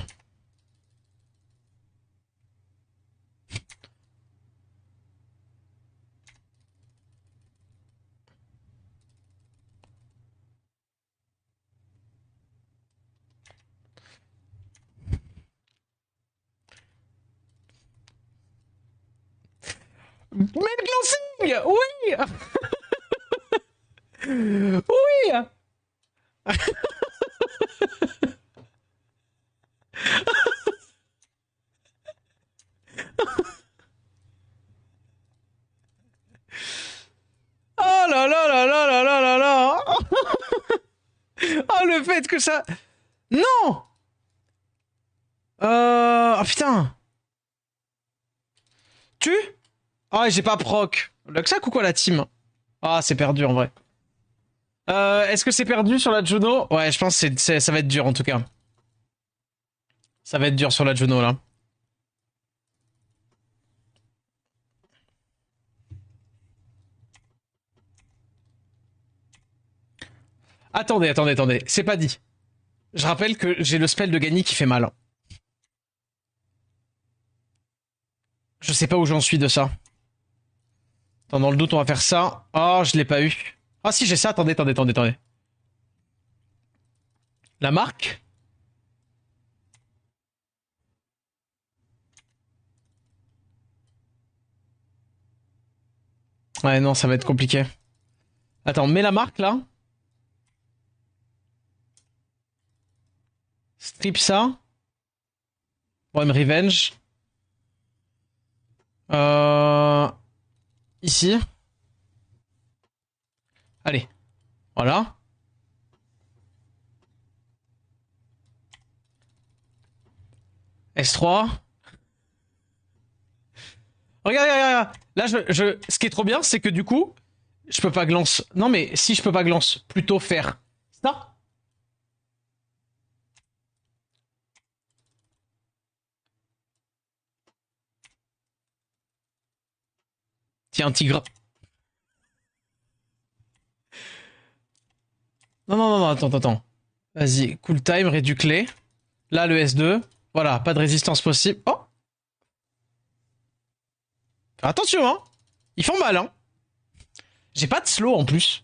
Mais le glancing! Oui! Oui! Oh là là là là là là là là! Oh, le fait que ça... Non! Oh putain! Tu? Ah, j'ai pas proc. Luxac ou quoi la team? Ah, c'est perdu en vrai. Est-ce que c'est perdu sur la Juno? Ouais, je pense que ça va être dur en tout cas. Ça va être dur sur la Juno là. Attendez, attendez, attendez. C'est pas dit. Je rappelle que j'ai le spell de Gany qui fait mal. Je sais pas où j'en suis de ça. Attends, dans le doute, on va faire ça. Oh, je l'ai pas eu. Ah si, j'ai ça. Attendez, attendez, attendez, attendez. La marque? Ouais, non, ça va être compliqué. Attends, mets la marque, là. Strip ça. One Revenge. Ici. Allez. Voilà. S3. Regarde, regarde, regarde. Là, ce qui est trop bien, c'est que du coup, je peux pas glance. Non, mais si je peux pas glance, plutôt faire ça. Tiens, un tigre. Non, non, non, non, attends, attends. Vas-y, cool time, réduit clé. Là, le S2. Voilà, pas de résistance possible. Oh! Attention, hein! Ils font mal, hein! J'ai pas de slow en plus.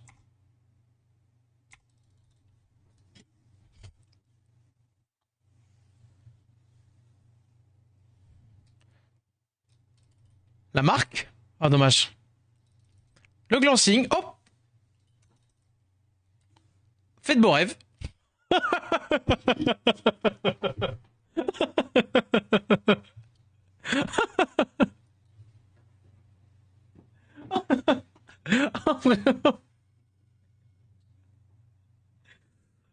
La marque? Ah, dommage. Le glancing. Oh! Faites beaux rêves.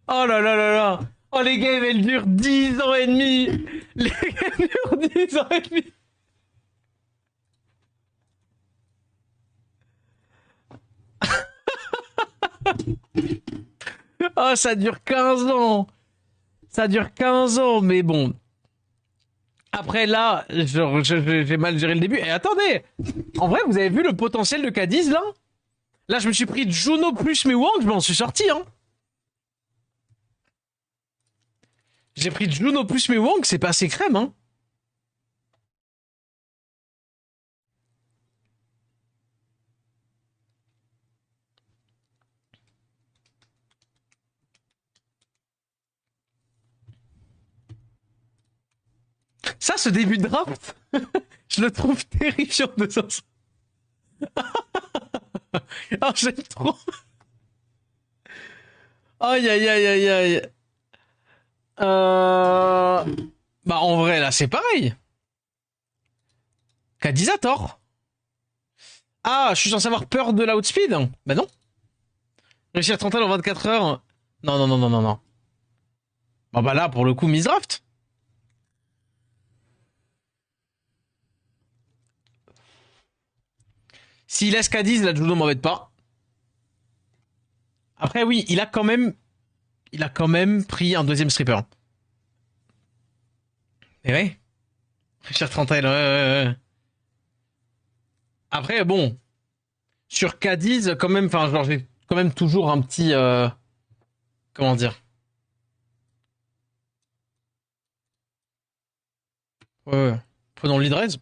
Oh là là là là. Oh, les games, elles durent 10 ans et demi. Les games durent 10 ans et demi. Oh, ça dure 15 ans. Ça dure 15 ans, mais bon. Après, là, j'ai mal géré le début. Et attendez. En vrai, vous avez vu le potentiel de Cadiz, là? Là, je me suis pris Juno plus mes Wang, je m'en suis sorti, hein. J'ai pris Juno plus mes Wang, c'est pas assez crème, hein. Ça, ce début de draft, je le trouve terrifiant de sens. Ah, j'aime trop. Aïe, aïe, aïe, aïe, aïe. Bah, en vrai, là, c'est pareil. Kadizator. Ah, je suis censé avoir peur de l'outspeed? Bah non. Réussir 30 en 24 heures. Non, non, non, non, non, non. Bah, bah là, pour le coup, misdraft. S'il laisse Cadiz, la Juno m'embête pas. Après, oui, il a quand même pris un deuxième stripper. Et ouais. Richard Trantel, ouais, ouais, ouais. Après, bon. Sur Cadiz, quand même, enfin, genre, j'ai quand même toujours un petit, comment dire? Ouais, ouais. Prenons le lead.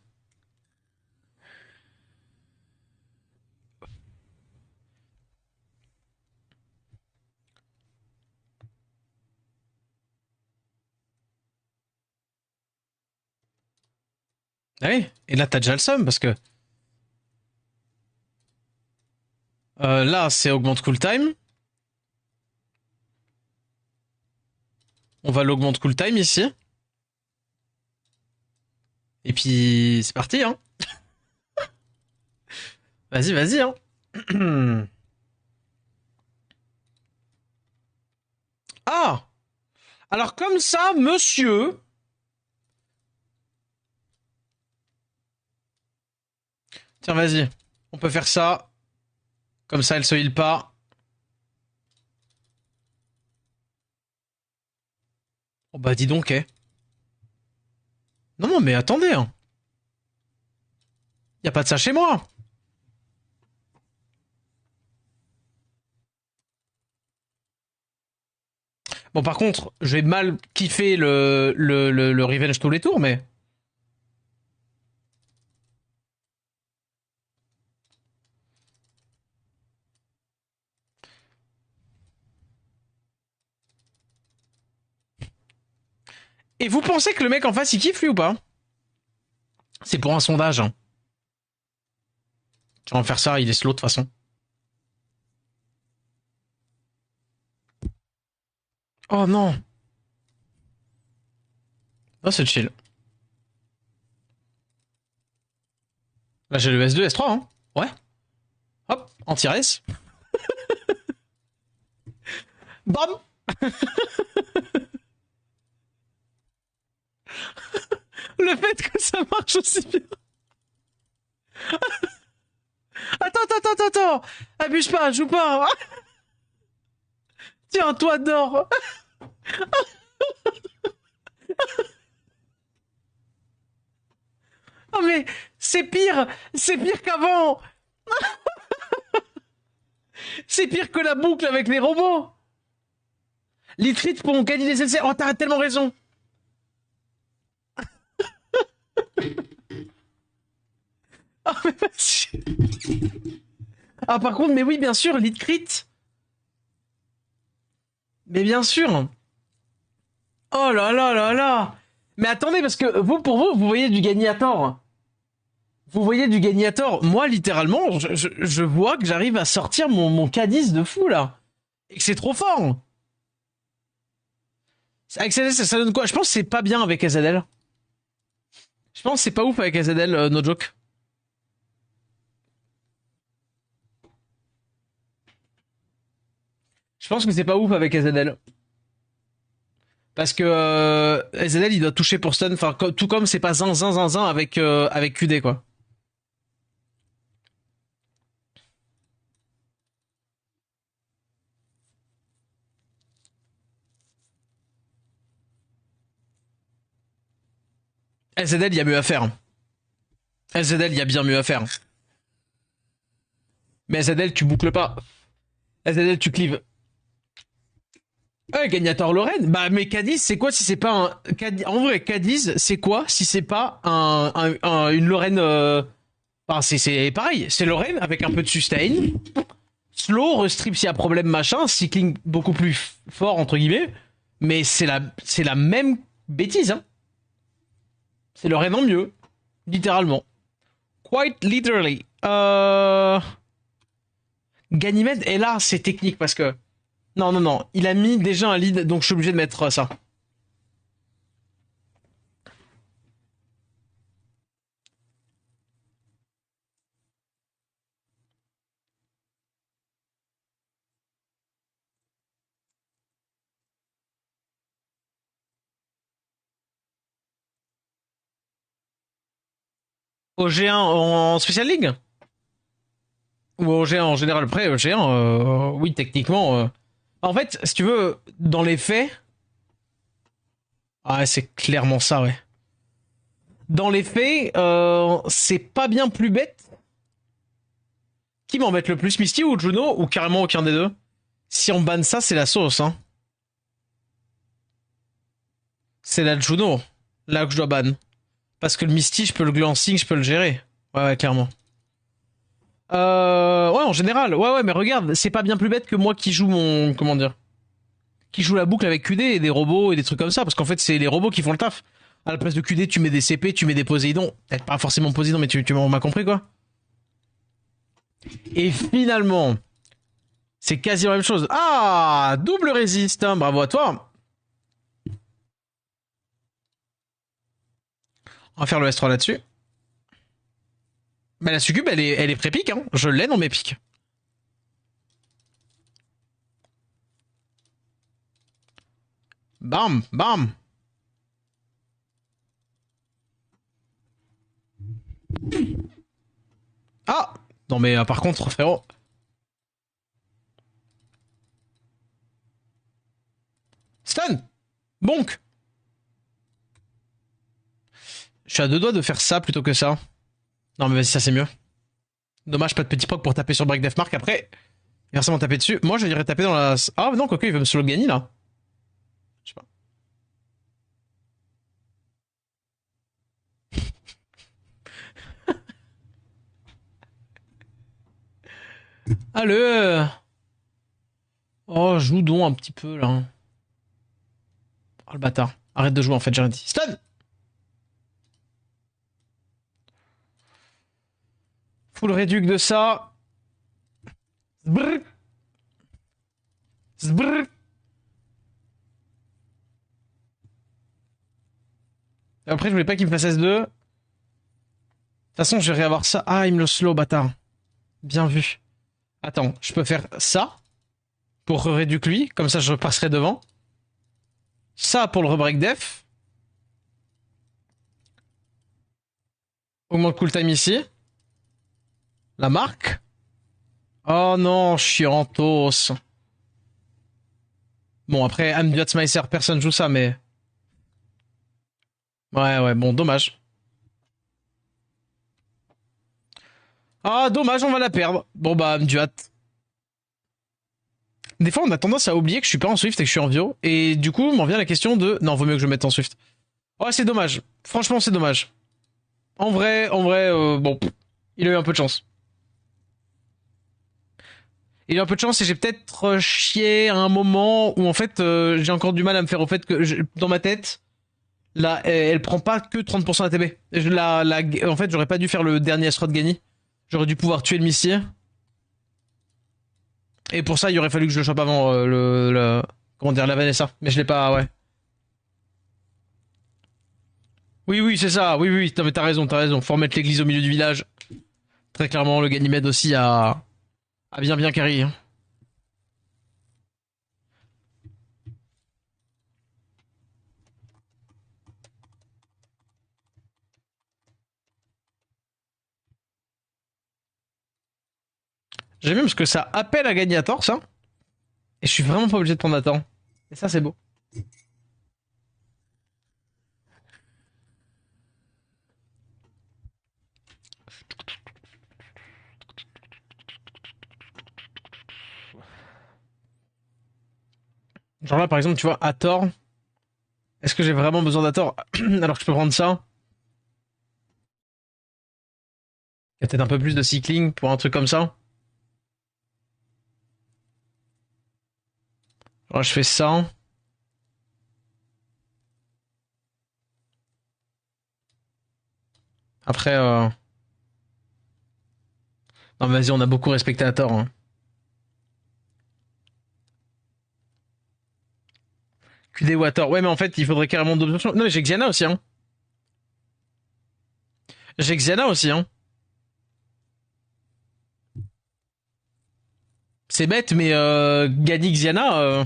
Ah oui, et là, t'as déjà le seum, parce que, là, c'est augmente cool time. On va l'augmente cool time ici. Et puis, c'est parti, hein. Vas-y, vas-y, hein. Ah! Alors, comme ça, monsieur. Tiens, vas-y. On peut faire ça. Comme ça, elle se heal pas. Oh bah, dis donc, eh. Non, non, mais attendez, hein. Y a pas de ça chez moi. Bon, par contre, je vais mal kiffer le revenge tous les tours, mais. Et vous pensez que le mec en face, il kiffe lui ou pas? C'est pour un sondage, hein. Tu vas en faire ça, il est slow de toute façon. Oh non. Oh, c'est chill. Là, j'ai le S2, S3, hein. Ouais. Hop, anti-res. Bam. Le fait que ça marche aussi bien. Attends, attends, attends, attends. Abuse pas, joue pas. Tiens, toi d'or. Oh mais c'est pire qu'avant. C'est pire que la boucle avec les robots. Les treats pour gagner des SLC. Oh, t'as tellement raison. Ah, mais vas-y. Ah, par contre, mais oui, bien sûr, lead crit. Mais bien sûr. Oh là là là là. Mais attendez, parce que vous, pour vous, vous voyez du Gagnator. Vous voyez du Gagnator. Moi, littéralement, je vois que j'arrive à sortir mon K10 de fou, là. Et que c'est trop fort. Avec ZL, ça donne quoi? Je pense que c'est pas bien avec AZL. Je pense que c'est pas ouf avec AZL, no joke. Je pense que c'est pas ouf avec AZL. Parce que AZL, il doit toucher pour stun. Enfin, tout comme c'est pas zin zin zin zin avec, avec QD, quoi. LZL, il y a mieux à faire. LZL, il y a bien mieux à faire. Mais Azadel, tu boucles pas. Azadel, tu clives. Gagnator Lorraine. Bah, mais Cadiz, c'est quoi si c'est pas un... En vrai, Cadiz, c'est quoi si c'est pas une Lorraine... Enfin, c'est pareil. C'est Lorraine avec un peu de sustain. Slow, restrip s'il y a problème, machin. Cycling beaucoup plus fort, entre guillemets. Mais c'est la même bêtise, hein. C'est Lorraine en mieux. Littéralement. Quite literally. Ganymède, et là, c'est technique parce que... Non, non, non. Il a mis déjà un lead, donc je suis obligé de mettre ça. Au G1 en Special League? Ou au G1 en général? Après, au G1, oui, techniquement. En fait, si tu veux, dans les faits... Ah, c'est clairement ça, ouais. Dans les faits, c'est pas bien plus bête. Qui m'embête le plus, Misty ou Juno? Ou carrément aucun des deux? Si on banne ça, c'est la sauce, hein. C'est la Juno, là que je dois ban. Parce que le Misty, je peux le glancing, je peux le gérer. Ouais, ouais, clairement. Ouais, en général. Ouais, ouais, mais regarde, c'est pas bien plus bête que moi qui joue mon... Comment dire? Qui joue la boucle avec QD et des robots et des trucs comme ça. Parce qu'en fait, c'est les robots qui font le taf. À la place de QD, tu mets des CP, tu mets des Poséidon. Peut-être pas forcément Poséidon, mais tu m'as compris, quoi. Et finalement, c'est quasi la même chose. Ah, double résiste, hein, bravo à toi. On va faire le S3 là-dessus. Bah, la succube, elle est pré-pique, hein. Je l'ai dans mes pics. Bam, bam. Ah. Non mais par contre, frérot. Stun. Bonk. Je suis à deux doigts de faire ça plutôt que ça. Non mais vas-y, ça c'est mieux. Dommage, pas de petit proc pour taper sur Break Death Mark après. Il va forcément taper dessus. Moi, je dirais taper dans la... Ah non, quoique, il veut me solo gagner, là. Je sais pas. Allez. Oh, joue donc un petit peu, là. Oh, le bâtard. Arrête de jouer, en fait, j'ai rien dit. Stun. Full réduc de ça. Zbrr. Zbrr. Après, je voulais pas qu'il me fasse S2. De toute façon, je vais réavoir ça. Ah, il me le slow, bâtard. Bien vu. Attends, je peux faire ça pour réduc lui. Comme ça, je passerai devant. Ça pour le rebreak def. Augmente cooltime ici. La marque. Oh non, chiantos. Bon, après, Ambiatsmeiser, personne joue ça, mais... Ouais, ouais, bon, dommage. Ah, dommage, on va la perdre. Bon, bah, Amduat. Des fois, on a tendance à oublier que je suis pas en Swift et que je suis en Vio. Et du coup, m'en vient la question de... Non, vaut mieux que je me mette en Swift. Ouais, c'est dommage. Franchement, c'est dommage. En vrai, bon, il a eu un peu de chance. Il a eu un peu de chance et j'ai peut-être chié à un moment où, en fait, j'ai encore du mal à me faire au fait que, dans ma tête, là, elle prend pas que 30% ATB. En fait, j'aurais pas dû faire le dernier S-Rod Gany. J'aurais dû pouvoir tuer le missile. Et pour ça, il aurait fallu que je le chope avant comment dire, la Vanessa. Mais je l'ai pas, ouais. Oui, oui, c'est ça. Oui, oui, mais t'as raison, t'as raison. Faut remettre l'église au milieu du village. Très clairement, le Ganymède aussi a bien carry. Hein. J'aime bien parce que ça appelle à gagner à tort, ça. Et je suis vraiment pas obligé de prendre à temps. Et ça, c'est beau. Genre là, par exemple, tu vois, Hathor. Est-ce que j'ai vraiment besoin d'Hathor alors que je peux prendre ça? Il y a peut-être un peu plus de cycling pour un truc comme ça. Genre, je fais ça. Après, non, mais vas-y, on a beaucoup respecté Hathor. Hein. QD ou Hathor. Ouais, mais en fait, il faudrait carrément d'autres options. Non, mais j'ai Xiana aussi, hein. J'ai Xiana aussi, hein. C'est bête, mais Gani Xiana.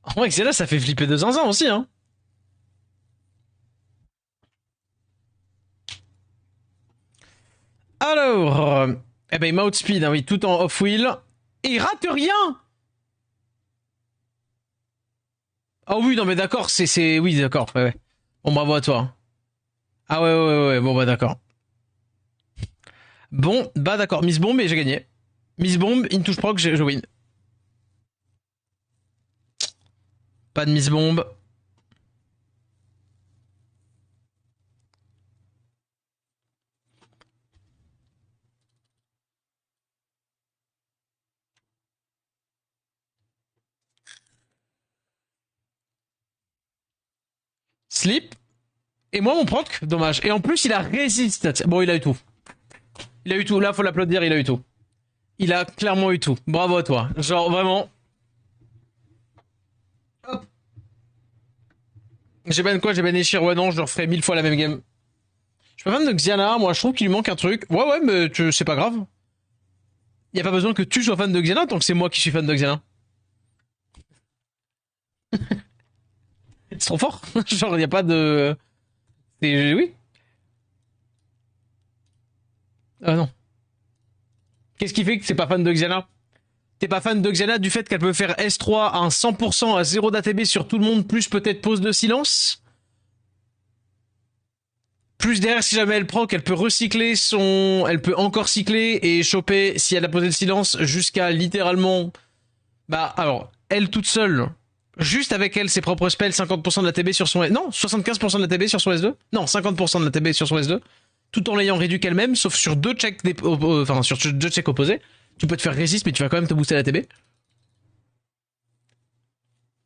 En vrai, Xiana, ça fait flipper de zinzin aussi, hein. Alors, eh ben, il m'a outspeed, hein, oui, tout en off-wheel. Et il rate rien. Ah oui, non, mais d'accord, oui, d'accord, ouais, ouais. Bon, bravo à toi. Ah ouais, ouais, ouais, ouais, bon, bah d'accord. Bon, bah d'accord, Miss Bomb et j'ai gagné. Miss Bomb, Into Proc, je win. Pas de Miss Bomb. Sleep. Et moi, mon proc, dommage. Et en plus, il a résisté. Bon, il a eu tout. Il a eu tout. Là, faut l'applaudir, il a eu tout. Il a clairement eu tout. Bravo à toi. Genre, vraiment. Hop. J'ai ban quoi? J'ai ban Eshir. Ouais, non, je leur ferai 1000 fois la même game. Je suis pas fan de Xiana. Moi, je trouve qu'il lui manque un truc. Ouais, ouais, mais c'est pas grave. Y a pas besoin que tu sois fan de Xiana tant que c'est moi qui suis fan de Xiana. C'est trop fort. Genre, y a pas de. Oui. Ah non. Qu'est-ce qui fait que t'es pas fan de Xiana? T'es pas fan de Xiana du fait qu'elle peut faire S3 à un 100% à 0 d'ATB sur tout le monde, plus peut-être pause de silence? Plus derrière, si jamais elle proc, elle peut recycler son. Elle peut encore cycler et choper, si elle a posé le silence, jusqu'à littéralement. Bah, alors, elle toute seule, juste avec elle, ses propres spells, 50% de la TB sur son. Non, 75% de la TB sur son S2? Non, 50% de la TB sur son S2. Tout en l'ayant réduit qu'elle-même, sauf sur deux checks, enfin, sur deux checks opposés. Tu peux te faire résiste, mais tu vas quand même te booster la TB.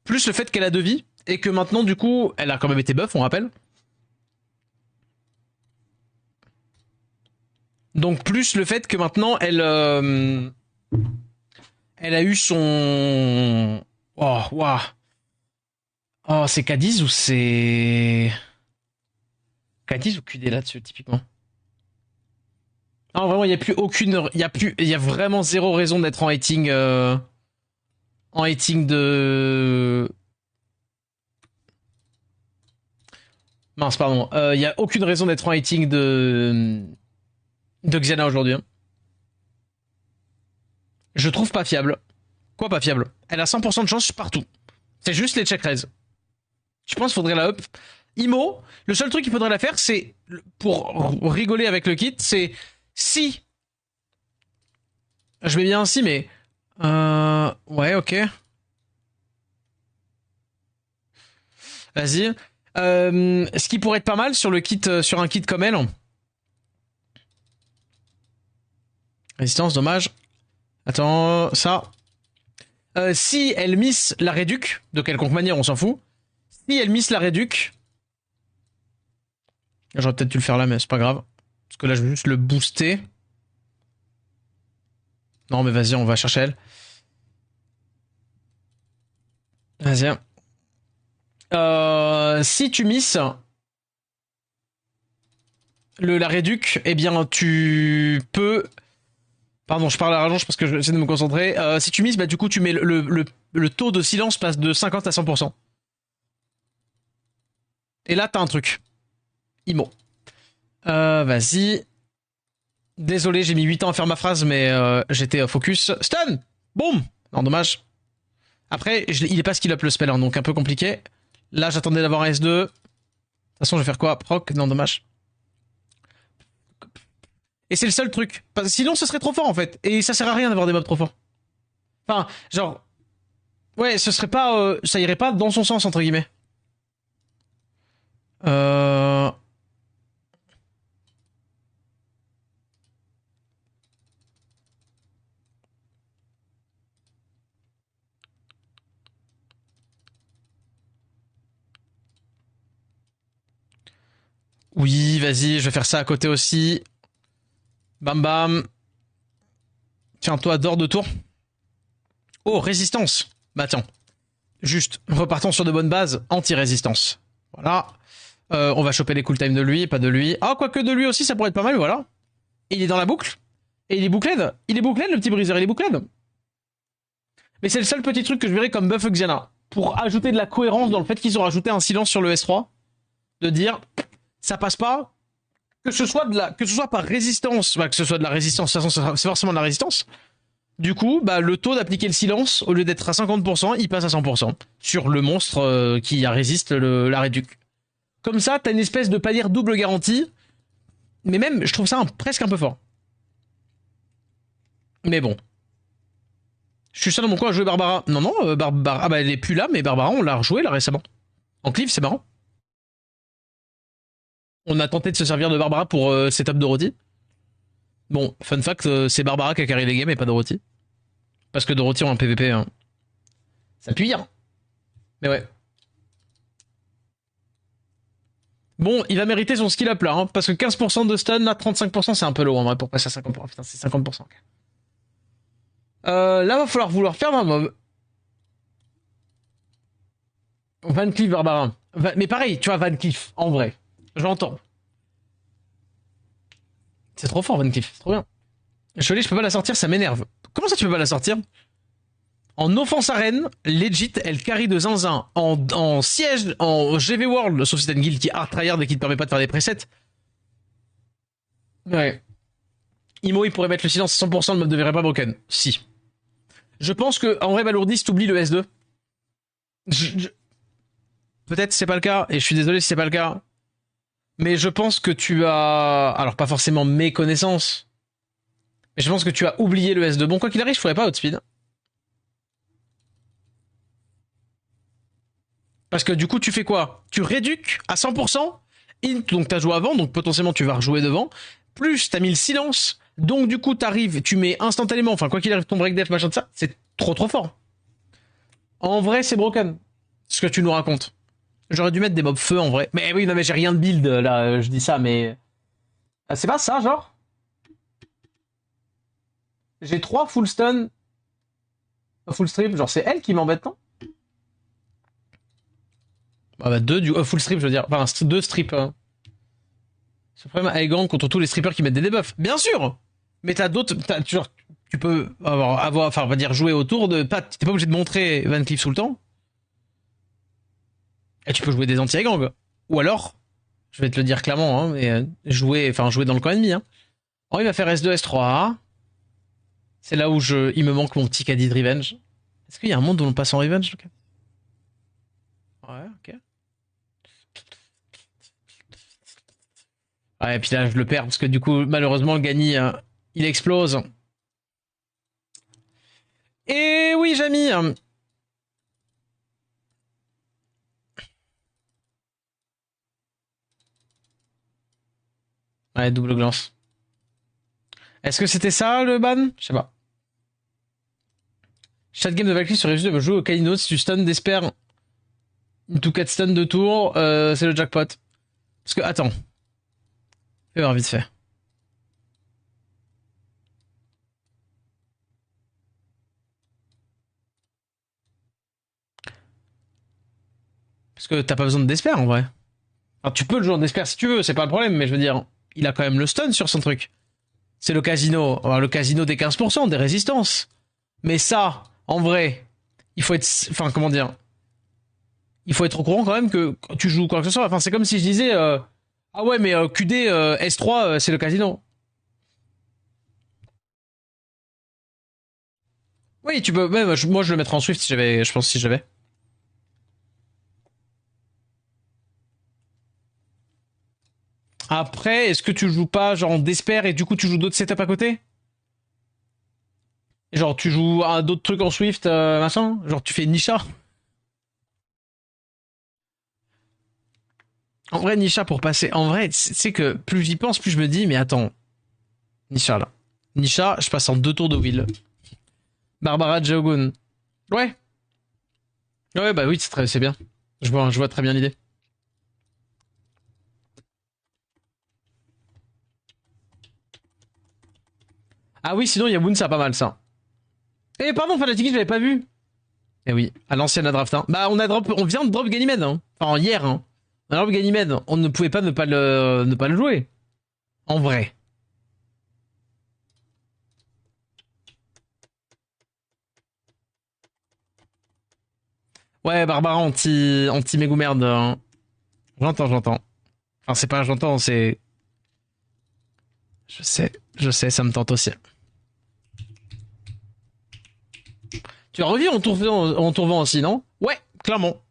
Plus le fait qu'elle a 2 vies, et que maintenant, du coup, elle a quand même été buff, on rappelle. Donc plus le fait que maintenant elle a eu son. Oh waouh. Oh c'est Cadiz ou c'est Cadiz ou QD là-dessus typiquement. Non vraiment il y a plus aucune, il y a vraiment zéro raison d'être en hating de. Mince pardon. Il y a aucune raison d'être en hating de Xiana aujourd'hui. Hein. Je trouve pas fiable. Quoi pas fiable? Elle a 100% de chance partout. C'est juste les check raise. Je pense qu'il faudrait la up. Imo, le seul truc qu'il faudrait la faire, c'est, pour rigoler avec le kit, c'est si. Je mets bien ainsi, mais. Ouais, ok. Vas-y. Ce qui pourrait être pas mal sur le kit, sur un kit comme elle. Résistance, dommage. Attends, ça. Si elle miss la réduc, de quelconque manière, on s'en fout. Si elle miss la réduc. J'aurais peut-être dû le faire là, mais c'est pas grave. Parce que là, je vais juste le booster. Non, mais vas-y, on va chercher elle. Vas-y. Si tu misses la réduc, eh bien, tu peux. Pardon, je parle à rallonge parce que j'essaie de me concentrer. Si tu misses, bah, du coup, tu mets le taux de silence passe de 50 à 100%. Et là, t'as un truc. Imo. Vas-y. Désolé, j'ai mis 8 ans à faire ma phrase, mais j'étais focus. Stun. Boum. Non, dommage. Après, il est pas skill up le spell, hein, donc un peu compliqué. Là, j'attendais d'avoir un S2. De toute façon, je vais faire quoi? Proc? Non, dommage. Et c'est le seul truc. Parce que sinon, ce serait trop fort en fait. Et ça sert à rien d'avoir des mobs trop forts. Enfin, genre... Ouais, ce serait pas... ça irait pas dans son sens, entre guillemets. Oui, vas-y, je vais faire ça à côté aussi. Bam bam. Tiens-toi d'or de tour. Oh, résistance. Bah tiens. Juste, repartons sur de bonnes bases. Anti-résistance. Voilà. On va choper les cooltimes de lui, pas de lui. Ah, quoique de lui aussi, ça pourrait être pas mal, voilà. Et il est dans la boucle. Et il est bouclé. Il est bouclé, le petit briseur, il est bouclé. Mais c'est le seul petit truc que je verrais comme buff Xiana. Pour ajouter de la cohérence dans le fait qu'ils ont rajouté un silence sur le S3. De dire, ça passe pas. Que ce soit par résistance, bah, que ce soit de la résistance, de toute façon, c'est forcément de la résistance. Du coup, bah, le taux d'appliquer le silence, au lieu d'être à 50%, il passe à 100%. Sur le monstre qui résiste la réduc. Comme ça, t'as une espèce de palier double garantie. Mais même, je trouve ça presque un peu fort. Mais bon. Je suis seul dans mon coin à jouer Barbara. Non, non, Barbara. Ah bah elle est plus là, mais Barbara, on l'a rejoué là récemment. En cliff, c'est marrant. On a tenté de se servir de Barbara pour setup Dorothy. Bon, fun fact, c'est Barbara qui a carré les games et pas Dorothy. Parce que Dorothy en PvP, hein. Ça pue, hein. Mais ouais. Bon, il va mériter son skill up là, hein, parce que 15% de stun à 35%, c'est un peu low en vrai pour passer à 50%. Putain, c'est 50%. Okay. Là, va falloir vouloir faire un mob. Van Cleef Barbara. Mais pareil, tu vois, Van Cleef, en vrai. J'entends. C'est trop fort, Van Cleef, c'est trop bien. Cholet, je peux pas la sortir, ça m'énerve. Comment ça, tu peux pas la sortir? En offense arène, legit, elle carry de zinzin. En siège, en GV World, sauf si t'as une guild qui est hard tryhard et qui te permet pas de faire des presets. Ouais. Imo, il pourrait mettre le silence à 100%, le mob ne verrait pas broken. Si. Je pense que, en vrai, Balourdis, t'oublies le S2. Peut-être c'est pas le cas, et je suis désolé si c'est pas le cas. Mais je pense que tu as... Alors, pas forcément mes connaissances. Mais je pense que tu as oublié le S2. Bon, quoi qu'il arrive, je ferais pas outspeed. Parce que du coup, tu fais quoi? Tu réduques à 100%. Donc t'as joué avant, donc potentiellement tu vas rejouer devant. Plus t'as mis le silence. Donc du coup, t'arrives, tu mets instantanément, enfin quoi qu'il arrive, ton break def, machin de ça, c'est trop trop fort. En vrai, c'est broken. Ce que tu nous racontes. J'aurais dû mettre des mobs feu en vrai. Mais oui, non mais j'ai rien de build là, je dis ça, mais... C'est pas ça, genre? J'ai 3 full stun. Full strip, genre c'est elle qui m'embête, non? Ah bah 2 du full strip, je veux dire. Enfin, 2 strips. Hein. C'est le problème avec Gang contre tous les strippers qui mettent des debuffs. Bien sûr. Mais t'as d'autres... Genre, tu peux avoir... Enfin, on va dire jouer autour de... T'es pas obligé de montrer Van Cleef tout le temps. Et tu peux jouer des anti-gang. Ou alors, je vais te le dire clairement, hein, mais jouer dans le camp ennemi. Hein. Oh, il va faire S2, S3. C'est là où il me manque mon petit caddie de revenge. Est-ce qu'il y a un monde où on passe en revenge? Ouais, ok. Ouais, et puis là, je le perds parce que du coup, malheureusement, le Gani, il explose. Et oui, Jamy. Ouais, double glance. Est-ce que c'était ça le ban? Je sais pas. Chat game de Valkyrie serait juste de jouer au Kaino si tu stun d'espère. Tout 4 stun de tour, c'est le jackpot. Parce que, attends. Fais voir vite fait. Parce que t'as pas besoin d'espère en vrai. Alors, tu peux le jouer en espère si tu veux, c'est pas le problème, mais je veux dire, il a quand même le stun sur son truc. C'est le casino. Alors, le casino des 15%, des résistances. Mais ça, en vrai, il faut être... Enfin, comment dire? Il faut être au courant quand même que quand tu joues quoi que ce soit. Enfin, c'est comme si je disais... ah ouais, mais QD S3, c'est le casino. Oui, tu peux... Même, moi, je le mettrais en Swift si j'avais... Je pense si j'avais. Après, est-ce que tu joues pas genre d'Esper et du coup tu joues d'autres setups à côté? Genre tu joues à d'autres trucs en Swift, machin? Genre tu fais Nisha? En vrai, Nisha pour passer. En vrai, c'est que plus j'y pense, plus je me dis, mais attends. Nisha là. Nisha, je passe en 2 tours de Will. Barbara Jeogun. Ouais. Ouais, bah oui, c'est bien. Je vois très bien l'idée. Ah oui, sinon il y a Wunsa, pas mal ça. Eh pardon, Fanatiki, je l'avais pas vu. Eh oui, à l'ancienne à draft. Hein. Bah on vient de drop Ganymede. Hein. Enfin hier. Hein. On a drop Ganymede. On ne pouvait pas ne pas le jouer. En vrai. Ouais, Barbara anti mégou merde. Hein. J'entends. Enfin c'est pas j'entends, c'est. Je sais, ça me tente aussi. Tu as revu en tour vent aussi, non? Ouais, clairement.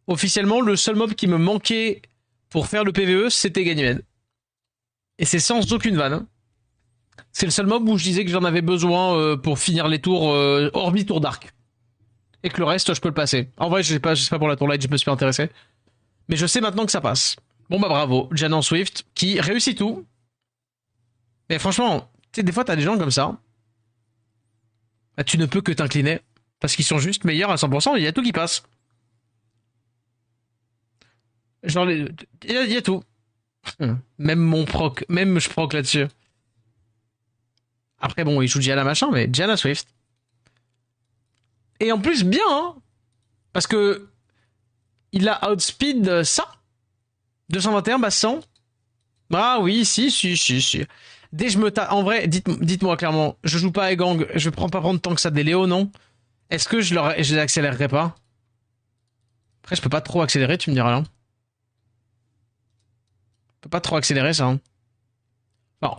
Officiellement, le seul mob qui me manquait pour faire le PVE, c'était Ganymede. Et c'est sans aucune vanne. Hein. C'est le seul mob où je disais que j'en avais besoin pour finir les tours, hormis tour d'arc. Et que le reste, je peux le passer. En vrai, je sais pas pour la tour light, je me suis pas intéressé. Mais je sais maintenant que ça passe. Bon bah bravo, Janan Swift, qui réussit tout. Mais franchement, tu sais, des fois, t'as des gens comme ça. Bah, tu ne peux que t'incliner. Parce qu'ils sont juste meilleurs à 100%, il y a tout qui passe. Genre, il y a tout. Même mon proc, même je proc là-dessus. Après, bon, il joue Gianna machin, mais Gianna Swift. Et en plus, bien, hein. Parce que il a outspeed ça. 221 bas 100. Ah oui, si. Dès je me tape, en vrai, dites-moi clairement, je joue pas à gang, je prends pas prendre tant que ça des Léo, non? Est-ce que je les accélérerai pas? Après, je peux pas trop accélérer, tu me diras là. Je peux pas trop accélérer ça. Hein. Alors,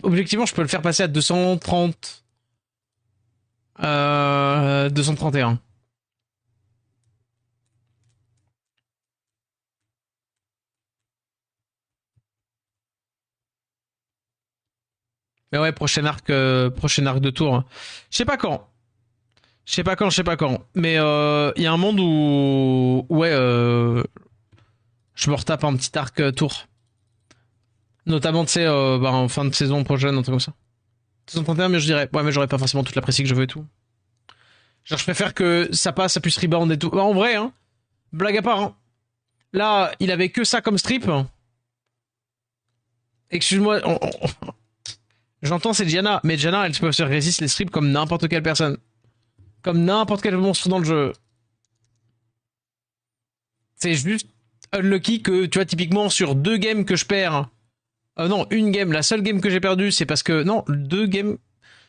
objectivement, je peux le faire passer à 230. 231. Mais ouais, prochain arc de tour. Hein. Je sais pas quand. Je sais pas quand. Mais il y a un monde où ouais, je me retape un petit arc tour. Notamment, tu sais, en fin de saison prochaine, un truc comme ça. Saison 31, mais je dirais. Ouais, mais j'aurais pas forcément toute la précie que je veux et tout. Genre, je préfère que ça passe, ça puisse rebound et tout. Bah, en vrai, hein. Blague à part, hein. Là, il avait que ça comme strip. Excuse-moi, j'entends c'est Gianna, mais Gianna, elle peut se résister les strips comme n'importe quelle personne. Comme n'importe quel monstre dans le jeu. C'est juste unlucky que, tu vois, typiquement sur 2 games que je perds. Non, une game. La seule game que j'ai perdue, c'est parce que. Non, 2 games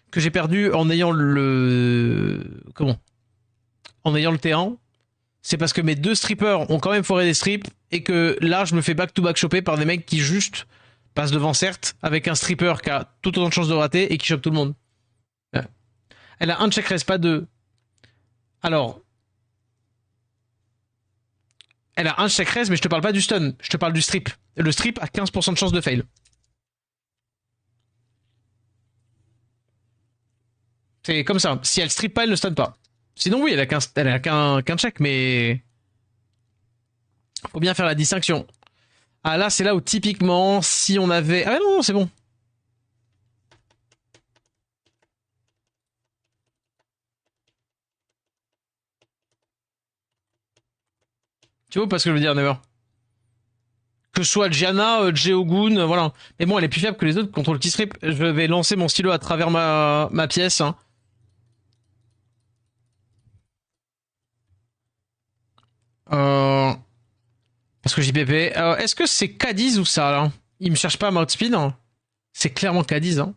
que j'ai perdu en ayant le. Comment? En ayant le T1. C'est parce que mes 2 strippers ont quand même foré des strips et que là, je me fais back-to-back choper par des mecs qui juste passent devant, certes, avec un stripper qui a tout autant de chances de rater et qui chope tout le monde. Ouais. Elle a un check raise, pas 2. Alors. Elle a un check raise, mais je te parle pas du stun. Je te parle du strip. Le strip a 15% de chance de fail. C'est comme ça. Si elle strip pas, elle ne stun pas. Sinon, oui, elle a qu'un check, mais. Faut bien faire la distinction. Ah là, c'est là où typiquement, si on avait. Ah non, c'est bon. Tu vois pas ce que je veux dire, Never? Que ce soit Gianna, Jeogun, voilà. Mais bon, elle est plus fiable que les autres contre le T-Strip. Je vais lancer mon stylo à travers ma pièce. Hein. Parce que JPP. Est-ce que c'est Cadiz ou ça, là? Il me cherche pas à m'outspeed. Hein. C'est clairement Cadiz, hein.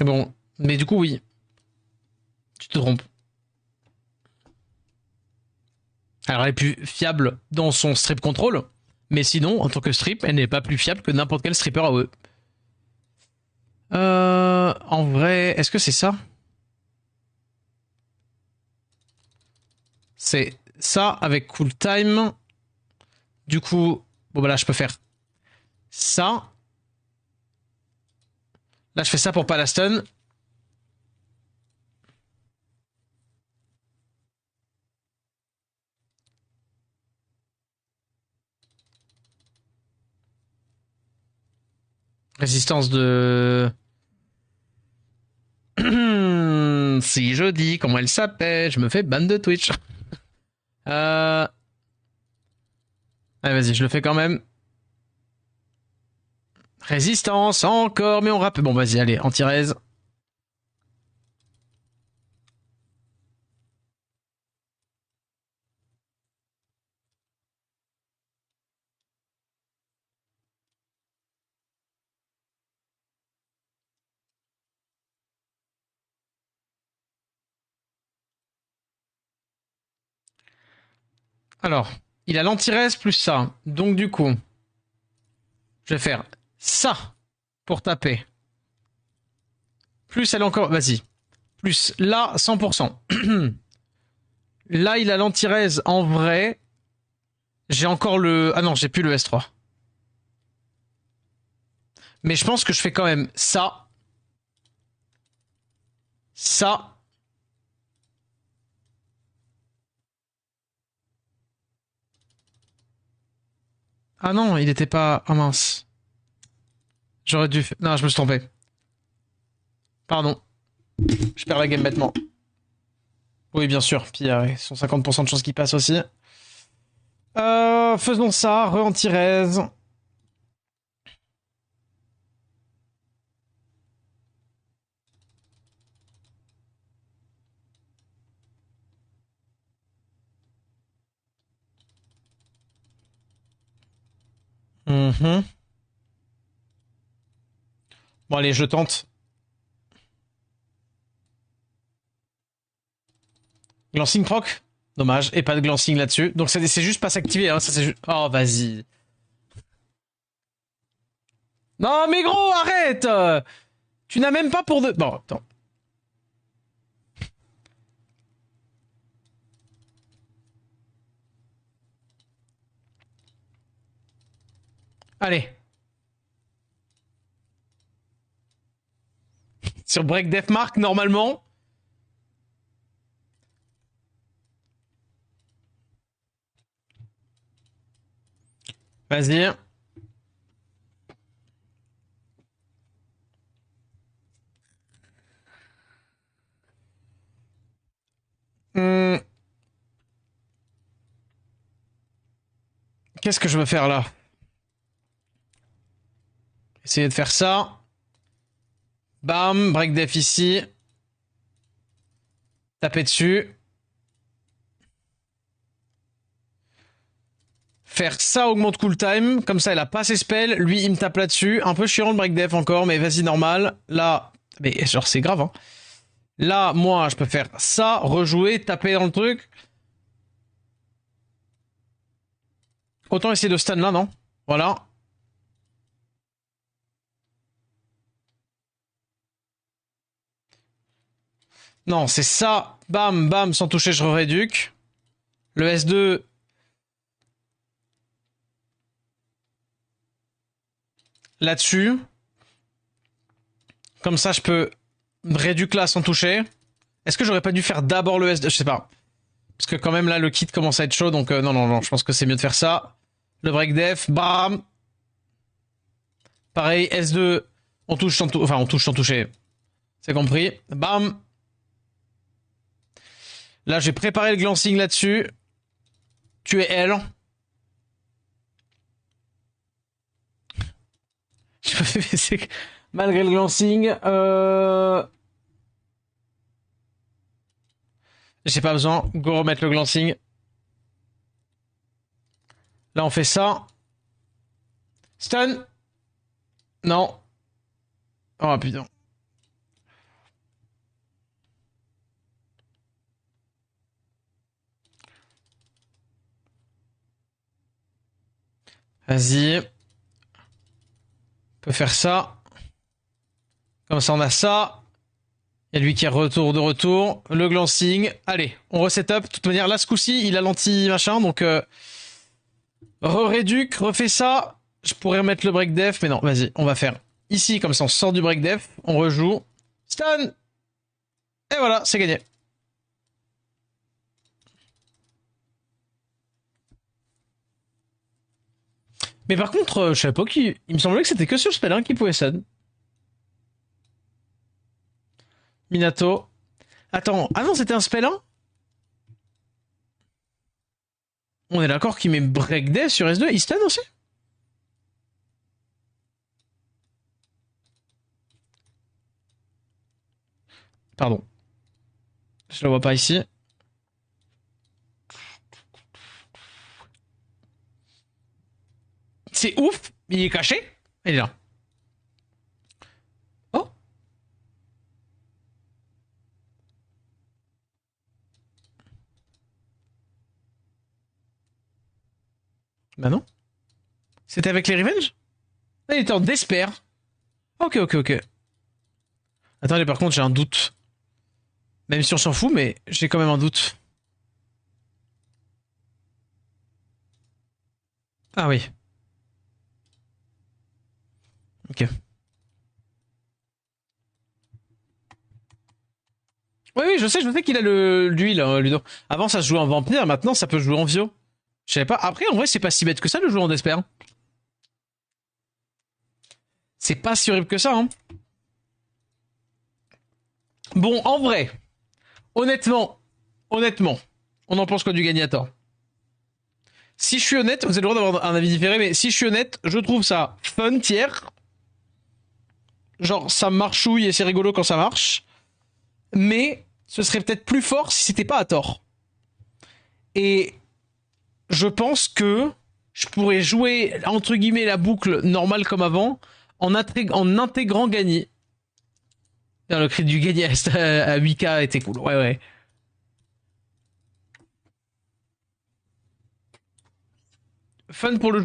Bon. Mais du coup, oui. Tu te trompes. Alors, elle est plus fiable dans son strip control. Mais sinon, en tant que strip, elle n'est pas plus fiable que n'importe quel stripper AOE. En vrai, est-ce que c'est ça? C'est ça avec cool time. Du coup, bon bah là je peux faire ça. Là je fais ça pour pas la stun. Résistance de... si je dis comment elle s'appelle, je me fais ban de Twitch. Allez, vas-y, je le fais quand même. Résistance, encore, mais on rappe. Bon, vas-y, allez, anti-rez. Alors, il a l'anti-rez plus ça. Donc, du coup, je vais faire ça pour taper. Plus elle est encore... Vas-y. Plus là, 100%. Là, il a l'anti-rez en vrai. J'ai encore le... Ah non, j'ai plus le S3. Mais je pense que je fais quand même ça. Ça. Ah non, il était pas... Ah mince. J'aurais dû... Non, je me suis trompé. Pardon. Je perds la game bêtement. Oui, bien sûr. Puis il y a 150% de chances qu'il passe aussi. Faisons ça. Re-anti-rez. Mhm. Bon, allez, je tente. Glancing proc. Dommage. Et pas de glancing là-dessus. Donc c'est juste pas s'activer. Hein. Ça, c'est juste... Oh, vas-y. Non, mais gros, arrête. Tu n'as même pas pour de... Bon, attends. Allez. Sur Break Deathmark, normalement. Vas-y. Hmm. Qu'est-ce que je veux faire là? Essayer de faire ça. Bam, break def ici. Taper dessus. Faire ça augmente cool time. Comme ça, elle a pas ses spells. Lui, il me tape là-dessus. Un peu chiant le break def encore, mais vas-y, normal. Là, mais genre, c'est grave, hein. Là, moi, je peux faire ça, rejouer, taper dans le truc. Autant essayer de stun là, non? Voilà. Non, c'est ça. Bam, bam, sans toucher, je réduque. Le S2. Là-dessus. Comme ça, je peux réduire là sans toucher. Est-ce que j'aurais pas dû faire d'abord le S2? Je sais pas. Parce que quand même là, le kit commence à être chaud. Donc non, non, non, je pense que c'est mieux de faire ça. Le break def, bam. Pareil, S2. On touche sans toucher. Enfin, on touche sans toucher. C'est compris. Bam. Là, j'ai préparé le glancing là-dessus. Tuer elle. Je me fais baisser malgré le glancing. J'ai pas besoin. Go remettre le glancing. Là, on fait ça. Stun. Non. Oh putain. Vas-y. On peut faire ça. Comme ça, on a ça. Il y a lui qui est de retour. Le glancing. Allez, on reset up. De toute manière, là, ce coup-ci, il a l'anti-machin, donc... Re-réduc, refait ça. Je pourrais remettre le break def, mais non, vas-y, on va faire ici, comme ça, on sort du break def. On rejoue. Stun. Et voilà, c'est gagné. Mais par contre, je savais pas qui... Il me semblait que c'était que sur spell hein, qui pouvait stun. Minato. Attends, ah non, c'était un spell 1 ? On est d'accord qu'il met break death sur S2, il stun aussi ? Pardon. Je le vois pas ici. C'est ouf, il est caché. Il est là. Oh. Bah non. C'était avec les Revenge ? Ah, il était en Despair. Ok, ok, ok. Attendez, par contre, j'ai un doute. Même si on s'en fout, mais j'ai quand même un doute. Ah oui. Ok. Oui, oui, je sais qu'il a l'huile, Ludo. Avant, ça se jouait en vampire, maintenant, ça peut jouer en Vio. Je savais pas. Après, en vrai, c'est pas si bête que ça, le jouer en Despair. C'est pas si horrible que ça, hein. Bon, en vrai, honnêtement, on en pense quoi du Gagnator ? Si je suis honnête, vous avez le droit d'avoir un avis différé, mais si je suis honnête, je trouve ça fun, tiers. Genre, ça marchouille et c'est rigolo quand ça marche. Mais ce serait peut-être plus fort si c'était pas à tort. Et je pense que je pourrais jouer, entre guillemets, la boucle normale comme avant, en intégrant gagner. Le cri du gagné à 8K était cool. Ouais, ouais. Fun pour le